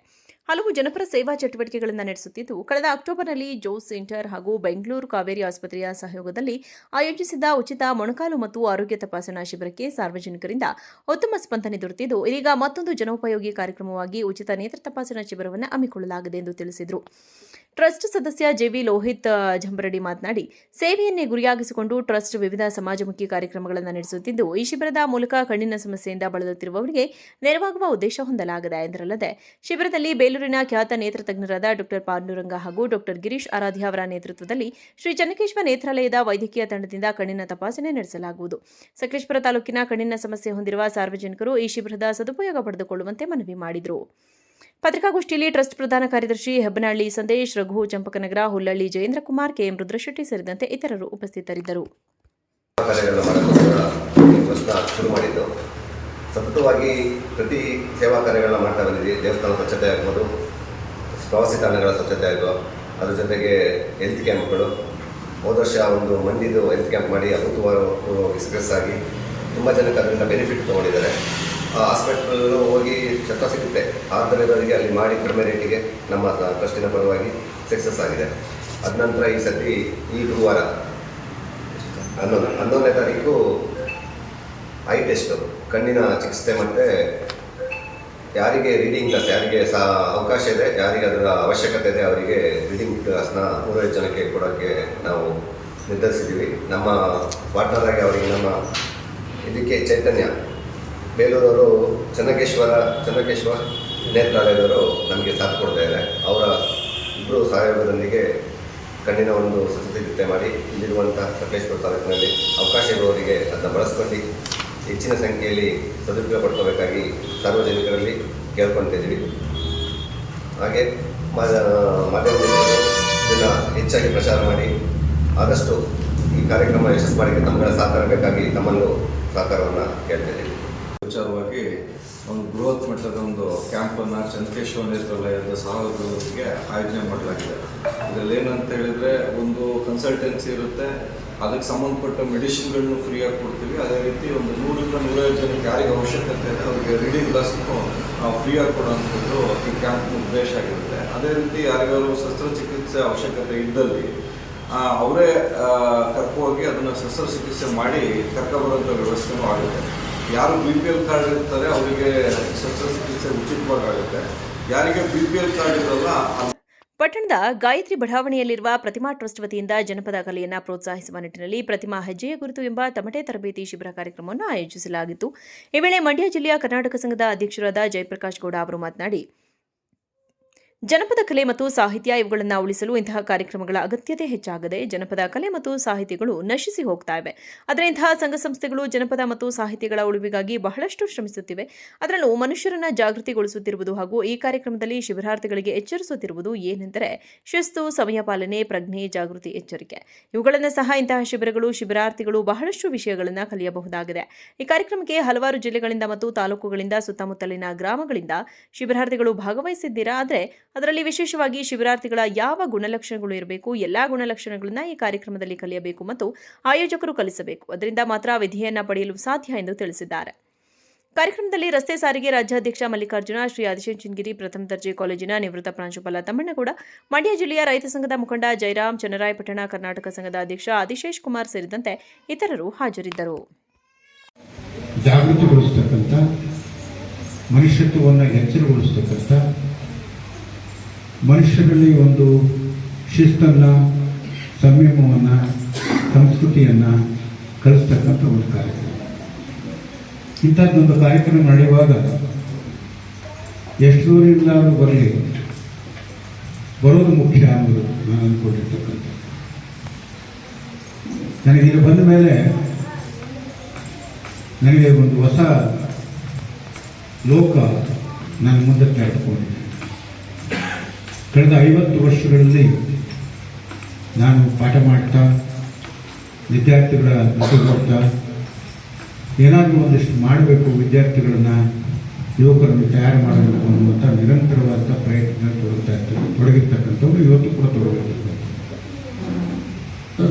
ಹಲವು ಜನಪರ ಸೇವಾ ಚಟುವಟಿಕೆಗಳನ್ನು ನಡೆಸುತ್ತಿದ್ದು, ಕಳೆದ ಅಕ್ಟೋಬರ್ನಲ್ಲಿ ಜೋಸ್ ಸೆಂಟರ್ ಹಾಗೂ ಬೆಂಗಳೂರು ಕಾವೇರಿ ಆಸ್ಪತ್ರೆಯ ಸಹಯೋಗದಲ್ಲಿ ಆಯೋಜಿಸಿದ್ದ ಉಚಿತ ಮೊಣಕಾಲು ಮತ್ತು ಆರೋಗ್ಯ ತಪಾಸಣಾ ಶಿಬಿರಕ್ಕೆ ಸಾರ್ವಜನಿಕರಿಂದ ಉತ್ತಮ ಸ್ಪಂದನೆ ದೊರೆತಿದ್ದು, ಇದೀಗ ಮತ್ತೊಂದು ಜನೋಪಯೋಗಿ ಕಾರ್ಯಕ್ರಮವಾಗಿ ಉಚಿತ ನೇತ್ರ ತಪಾಸಣಾ ಶಿಬಿರವನ್ನು ಹಮ್ಮಿಕೊಳ್ಳಲಾಗಿದೆ ಎಂದು ತಿಳಿಸಿದರು. ಟ್ರಸ್ಟ್ ಸದಸ್ಯ ಜೆವಿ ಲೋಹಿತ್ ಜಂಬರಡಿ ಮಾತನಾಡಿ, ಸೇವೆಯನ್ನೇ ಗುರಿಯಾಗಿಸಿಕೊಂಡು ಟ್ರಸ್ಟ್ ವಿವಿಧ ಸಮಾಜಮುಖಿ ಕಾರ್ಯಕ್ರಮಗಳನ್ನು ನಡೆಸುತ್ತಿದ್ದು, ಈ ಶಿಬಿರದ ಮೂಲಕ ಕಣ್ಣಿನ ಸಮಸ್ಯೆಯಿಂದ ಬಳಲುತ್ತಿರುವವರಿಗೆ ನೆರವಾಗುವ ಉದ್ದೇಶ ಹೊಂದಲಾಗಿದೆ ಎಂದರಲ್ಲದೆ, ಶಿಬಿರದಲ್ಲಿ ಬೇಲೂರಿನ ಖ್ಯಾತ ನೇತ್ರ ತಜ್ಞರಾದ ಡಾ ಪಾಂಡುರಂಗ ಹಾಗೂ ಡಾ ಗಿರೀಶ್ ಆರಾಧ್ಯ ಅವರ ನೇತೃತ್ವದಲ್ಲಿ ಶ್ರೀ ಚೆನ್ನಕೇಶವ ನೇತ್ರಾಲಯದ ವೈದ್ಯಕೀಯ ತಂಡದಿಂದ ಕಣ್ಣಿನ ತಪಾಸಣೆ ನಡೆಸಲಾಗುವುದು. ಸಕಲೇಶಪುರ ತಾಲೂಕಿನ ಕಣ್ಣಿನ ಸಮಸ್ಯೆ ಹೊಂದಿರುವ ಸಾರ್ವಜನಿಕರು ಈ ಶಿಬಿರದ ಸದುಪಯೋಗ ಪಡೆದುಕೊಳ್ಳುವಂತೆ ಮನವಿ ಮಾಡಿದರು. ಪತ್ರಿಕಾಗೋಷ್ಠಿಯಲ್ಲಿ ಟ್ರಸ್ಟ್ ಪ್ರಧಾನ ಕಾರ್ಯದರ್ಶಿ ಹೆಬ್ಬನಹಳ್ಳಿ ಸಂದೇಶ್, ರಘು ಚಂಪಕನಗರ, ಹುಲ್ಲಳ್ಳಿ ಜಯೇಂದ್ರ ಕುಮಾರ್, ಕೆಎಂ ರುದ್ರಶೆಟ್ಟಿ ಸೇರಿದಂತೆ ಇತರರು ಉಪಸ್ಥಿತರಿದ್ದರು. ಶುರು ಮಾಡಿದ್ದು ಸತತವಾಗಿ ಪ್ರತಿ ಸೇವಾ ಕಾರ್ಯಗಳನ್ನ ಮಾಡ್ತಾ ಬಂದಿದ್ದೀವಿ. ದೇವಸ್ಥಾನ ಸ್ವಚ್ಛತೆ ಆಗ್ಬೋದು, ಪ್ರವಾಸಿ ತಾಣಗಳ ಸ್ವಚ್ಛತೆ ಆಗ್ಬೋದು, ಅದ್ರ ಜೊತೆಗೆ ಹೆಲ್ತ್ ಕ್ಯಾಂಪ್ಗಳು. ಹೋದ ವರ್ಷ ಒಂದು ಮಂಡಿದು ಹೆಲ್ತ್ ಕ್ಯಾಂಪ್ ಮಾಡಿ ಅಭೂತಪೂರ್ವವಾಗಿ ಸಕ್ಸಸ್ ಆಗಿ ತುಂಬ ಜನಕ್ಕೆ ಅದರಿಂದ ಬೆನಿಫಿಟ್ ತೊಗೊಂಡಿದ್ದಾರೆ. ಹಾಸ್ಪಿಟಲ್ ಹೋಗಿ ಚಟ್ಟ ಸಿಗುತ್ತೆ ಆದ್ದರಿಂದವರಿಗೆ ಅಲ್ಲಿ ಮಾಡಿ ಕಡಿಮೆ ರೇಟಿಗೆ ನಮ್ಮ ಟ್ರಸ್ಟಿನ ಪರವಾಗಿ ಸಕ್ಸಸ್ ಆಗಿದೆ. ಅದ ನಂತರ ಈ ಸತಿ ಈ ಗುರುವಾರ 11ನೇ ತಾರೀಕು ಐ ಟೆಸ್ಟು, ಕಣ್ಣಿನ ಚಿಕಿತ್ಸೆ ಮತ್ತು ಯಾರಿಗೆ ರೀಡಿಂಗ್ ಕ್ಲಾಸ್, ಯಾರಿಗೆ ಅವಕಾಶ ಇದೆ, ಯಾರಿಗೆ ಅದರ ಅವಶ್ಯಕತೆ ಇದೆ ಅವರಿಗೆ ರೀಡಿಂಗ್ ಕ್ಲಾಸ್ನ 105 ಜನಕ್ಕೆ ಕೊಡೋಕ್ಕೆ ನಾವು ನಿರ್ಧರಿಸಿದ್ದೀವಿ. ನಮ್ಮ ಪಾರ್ಟ್ನರ್ ಆಗಿ ಅವರಿಗೆ ನಮ್ಮ ಇದಕ್ಕೆ ಚೈತನ್ಯ ಬೇಲೂರವರು ಚೆನ್ನಕೇಶ್ವರ ನೇತ್ರಾಲಯದವರು ನಮಗೆ ಸಾಥ್ ಕೊಡ್ತಾ ಇದ್ದಾರೆ. ಅವರ ಇಬ್ಬರು ಸಹಯೋಗದೊಂದಿಗೆ ಕಣ್ಣಿನ ಒಂದು ಶಸ್ತ್ರಚಿಕಿತ್ಸೆ ಮಾಡಿ ಇಲ್ಲಿರುವಂಥ ಸಕಲೇಶಪುರ ತಾಲೂಕಿನಲ್ಲಿ ಅವಕಾಶ ಇರುವವರಿಗೆ ಅದನ್ನು ಬಳಸ್ಕೊಂಡು ಹೆಚ್ಚಿನ ಸಂಖ್ಯೆಯಲ್ಲಿ ಸದುಪಯೋಗ ಪಡ್ಕೋಬೇಕಾಗಿ ಸಾರ್ವಜನಿಕರಲ್ಲಿ ಕೇಳ್ಕೊಳ್ತಿದ್ದೀವಿ. ಹಾಗೆ ಮಾಧ್ಯಮದಲ್ಲಿ ಇದನ್ನು ಹೆಚ್ಚಾಗಿ ಪ್ರಚಾರ ಮಾಡಿ ಆದಷ್ಟು ಈ ಕಾರ್ಯಕ್ರಮ ಯಶಸ್ಸು ಮಾಡಲಿಕ್ಕೆ ತಮ್ಮಗಳ ಸಹಕಾರ ಬೇಕಾಗಿ ತಮ್ಮಲ್ಲೂ ಸಹಕಾರವನ್ನು ಕೇಳ್ತಿದ್ದೀವಿ. ವಿಚಾರವಾಗಿ ಒಂದು ಬೃಹತ್ ಮಟ್ಟದ ಒಂದು ಕ್ಯಾಂಪನ್ನು ಚೆನ್ನಕೇಶವ ನೇತ್ರಾಲಯದ ಸಹಯೋಗದೊಂದಿಗೆ ಆಯೋಜನೆ ಮಾಡಲಾಗಿದೆ. ಇದರಲ್ಲಿ ಏನಂತ ಹೇಳಿದರೆ, ಒಂದು ಕನ್ಸಲ್ಟೆನ್ಸಿ ಇರುತ್ತೆ, ಅದಕ್ಕೆ ಸಂಬಂಧಪಟ್ಟ ಮೆಡಿಸಿನ್ಗಳನ್ನು ಫ್ರೀಯಾಗಿ ಕೊಡ್ತೀವಿ. ಅದೇ ರೀತಿ ಒಂದು 100ರಿಂದ 105 ಜನಕ್ಕೆ ಯಾರಿಗೆ ಅವಶ್ಯಕತೆ ಇದೆ ಅವರಿಗೆ ರೀಡಿಂಗ್ ಕ್ಲಾಸ್ನು ಫ್ರೀಯಾಗಿ ಕೊಡುವಂಥದ್ದು ಈ ಕ್ಯಾಂಪ್ ಉದ್ದೇಶ ಆಗಿರುತ್ತೆ. ಅದೇ ರೀತಿ ಯಾರಿಗಾರು ಶಸ್ತ್ರಚಿಕಿತ್ಸೆ ಅವಶ್ಯಕತೆ ಇದ್ದಲ್ಲಿ ಅವರೇ ಕರ್ಕೋಗಿ ಅದನ್ನು ಶಸ್ತ್ರಚಿಕಿತ್ಸೆ ಮಾಡಿ ಕರ್ಕೊಬರುವಂಥ ವ್ಯವಸ್ಥೆನೂ ಆಗುತ್ತೆ. ಯಾರು BPL ಕಾರ್ಡ್ ಇರ್ತಾರೆ ಅವರಿಗೆ ಶಸ್ತ್ರಚಿಕಿತ್ಸೆ ಉಚಿತವಾಗಿ ಆಗುತ್ತೆ. ಯಾರಿಗೆ BPL ಕಾರ್ಡ್ ಇರಲ್ಲ. ಪಟ್ಟಣದ ಗಾಯತ್ರಿ ಬಡಾವಣೆಯಲ್ಲಿರುವ ಪ್ರತಿಮಾ ಟ್ರಸ್ಟ್ ವತಿಯಿಂದ ಜನಪದ ಕಲೆಯನ್ನು ಪ್ರೋತ್ಸಾಹಿಸುವ ನಿಟ್ಟಿನಲ್ಲಿ ಪ್ರತಿಮಾ ಹೆಜ್ಜೆಯ ಗುರುತು ಎಂಬ ತಮಟೆ ತರಬೇತಿ ಶಿಬಿರ ಕಾರ್ಯಕ್ರಮವನ್ನು ಆಯೋಜಿಸಲಾಗಿತ್ತು. ಈ ವೇಳೆ ಮಂಡ್ಯ ಜಿಲ್ಲೆಯ ಕರ್ನಾಟಕ ಸಂಘದ ಅಧ್ಯಕ್ಷರಾದ ಜಯಪ್ರಕಾಶ್ ಗೌಡ ಅವರು ಮಾತನಾಡಿ, ಜನಪದ ಕಲೆ ಮತ್ತು ಸಾಹಿತ್ಯ ಇವುಗಳನ್ನು ಉಳಿಸಲು ಇಂತಹ ಕಾರ್ಯಕ್ರಮಗಳ ಅಗತ್ಯತೆ ಹೆಚ್ಚಾಗದೆ ಜನಪದ ಕಲೆ ಮತ್ತು ಸಾಹಿತ್ಯಗಳು ನಶಿಸಿ ಹೋಗ್ತಾ ಇವೆ. ಆದರೆ ಇಂತಹ ಸಂಘ ಸಂಸ್ಥೆಗಳು ಜನಪದ ಮತ್ತು ಸಾಹಿತ್ಯಗಳ ಉಳಿವಿಗಾಗಿ ಬಹಳಷ್ಟು ಶ್ರಮಿಸುತ್ತಿವೆ. ಅದರಲ್ಲೂ ಮನುಷ್ಯರನ್ನ ಜಾಗೃತಿಗೊಳಿಸುತ್ತಿರುವುದು ಹಾಗೂ ಈ ಕಾರ್ಯಕ್ರಮದಲ್ಲಿ ಶಿಬಿರಾರ್ಥಿಗಳಿಗೆ ಎಚ್ಚರಿಸುತ್ತಿರುವುದು ಏನೆಂದರೆ ಶಿಸ್ತು, ಸಮಯ ಪಾಲನೆ, ಪ್ರಜ್ಞೆ, ಜಾಗೃತಿ, ಎಚ್ಚರಿಕೆ. ಇವುಗಳನ್ನು ಸಹ ಇಂತಹ ಶಿಬಿರಾರ್ಥಿಗಳು ಬಹಳಷ್ಟು ವಿಷಯಗಳನ್ನು ಕಲಿಯಬಹುದಾಗಿದೆ. ಈ ಕಾರ್ಯಕ್ರಮಕ್ಕೆ ಹಲವಾರು ಜಿಲ್ಲೆಗಳಿಂದ ಮತ್ತು ತಾಲೂಕುಗಳಿಂದ, ಸುತ್ತಮುತ್ತಲಿನ ಗ್ರಾಮಗಳಿಂದ ಶಿಬಿರಾರ್ಥಿಗಳು ಭಾಗವಹಿಸಿದ್ದೀರಾ. ಆದರೆ ಅದರಲ್ಲಿ ವಿಶೇಷವಾಗಿ ಶಿಬಿರಾರ್ಥಿಗಳ ಯಾವ ಗುಣಲಕ್ಷಣಗಳು ಇರಬೇಕು, ಎಲ್ಲಾ ಗುಣಲಕ್ಷಣಗಳನ್ನು ಈ ಕಾರ್ಯಕ್ರಮದಲ್ಲಿ ಕಲಿಯಬೇಕು ಮತ್ತು ಆಯೋಜಕರು ಕಲಿಸಬೇಕು. ಅದರಿಂದ ಮಾತ್ರ ವಿಧಿಯನ್ನು ಪಡೆಯಲು ಸಾಧ್ಯ ಎಂದು ತಿಳಿಸಿದ್ದಾರೆ. ಕಾರ್ಯಕ್ರಮದಲ್ಲಿ ರಸ್ತೆ ಸಾರಿಗೆ ರಾಜ್ಯಾಧ್ಯಕ್ಷ ಮಲ್ಲಿಕಾರ್ಜುನ, ಶ್ರೀ ಆದಿಚುಂಚನಗಿರಿ ಪ್ರಥಮ ದರ್ಜೆ ಕಾಲೇಜಿನ ನಿವೃತ್ತ ಪ್ರಾಂಶುಪಾಲ ತಮ್ಮಣ್ಣಗೌಡ, ಮಂಡ್ಯ ಜಿಲ್ಲೆಯ ರೈತ ಸಂಘದ ಮುಖಂಡ ಜಯರಾಮ್, ಚನ್ನರಾಯಪಟ್ಟಣ ಕರ್ನಾಟಕ ಸಂಘದ ಅಧ್ಯಕ್ಷ ಆದಿಶೇಷ್ ಕುಮಾರ್ ಸೇರಿದಂತೆ ಇತರರು ಹಾಜರಿದ್ದರು. ಜಾಗೃತಿಗೊಳಿಸತಕ್ಕಂಥ, ಮನುಷ್ಯತ್ವವನ್ನು ಎಚ್ಚರಗೊಳಿಸತಕ್ಕಂಥ, ಮನುಷ್ಯರಲ್ಲಿ ಒಂದು ಶಿಸ್ತನ್ನು, ಸಂಯಮವನ್ನು, ಸಂಸ್ಕೃತಿಯನ್ನು ಕಲಿಸ್ತಕ್ಕಂಥ ಒಂದು ಕಾರ್ಯಕ್ರಮ. ಇಂಥದ್ದೊಂದು ಕಾರ್ಯಕ್ರಮ ನಡೆಯುವಾಗ ಎಷ್ಟು ದೂರದಿಂದಾದರೂ ಬರೋದು ಮುಖ್ಯ ಅನ್ನೋದು ನಾನು ಅಂದ್ಕೊಂಡಿರ್ತಕ್ಕಂಥ. ನನಗೆ ಬಂದ ಮೇಲೆ ನನಗೆ ಒಂದು ಹೊಸ ಲೋಕ ನನ್ನ ಮುಂದೆ ತೆರೆದುಕೊಂಡಿದೆ. ಕಳೆದ 50 ವರ್ಷಗಳಲ್ಲಿ ನಾನು ಪಾಠ ಮಾಡ್ತಾ, ವಿದ್ಯಾರ್ಥಿಗಳ ಮುಖ ಕೊಡ್ತಾ, ಏನಾದರೂ ಒಂದಿಷ್ಟು ಮಾಡಬೇಕು, ವಿದ್ಯಾರ್ಥಿಗಳನ್ನು, ಯುವಕರನ್ನು ತಯಾರು ಮಾಡಬೇಕು ಅನ್ನುವಂಥ ನಿರಂತರವಾದ ಪ್ರಯತ್ನ ತೊಡಗಿರ್ತಕ್ಕಂಥವ್ರು ಇವತ್ತು ಕೂಡ ತೊಡಗಿರ್ತಕ್ಕಂಥ.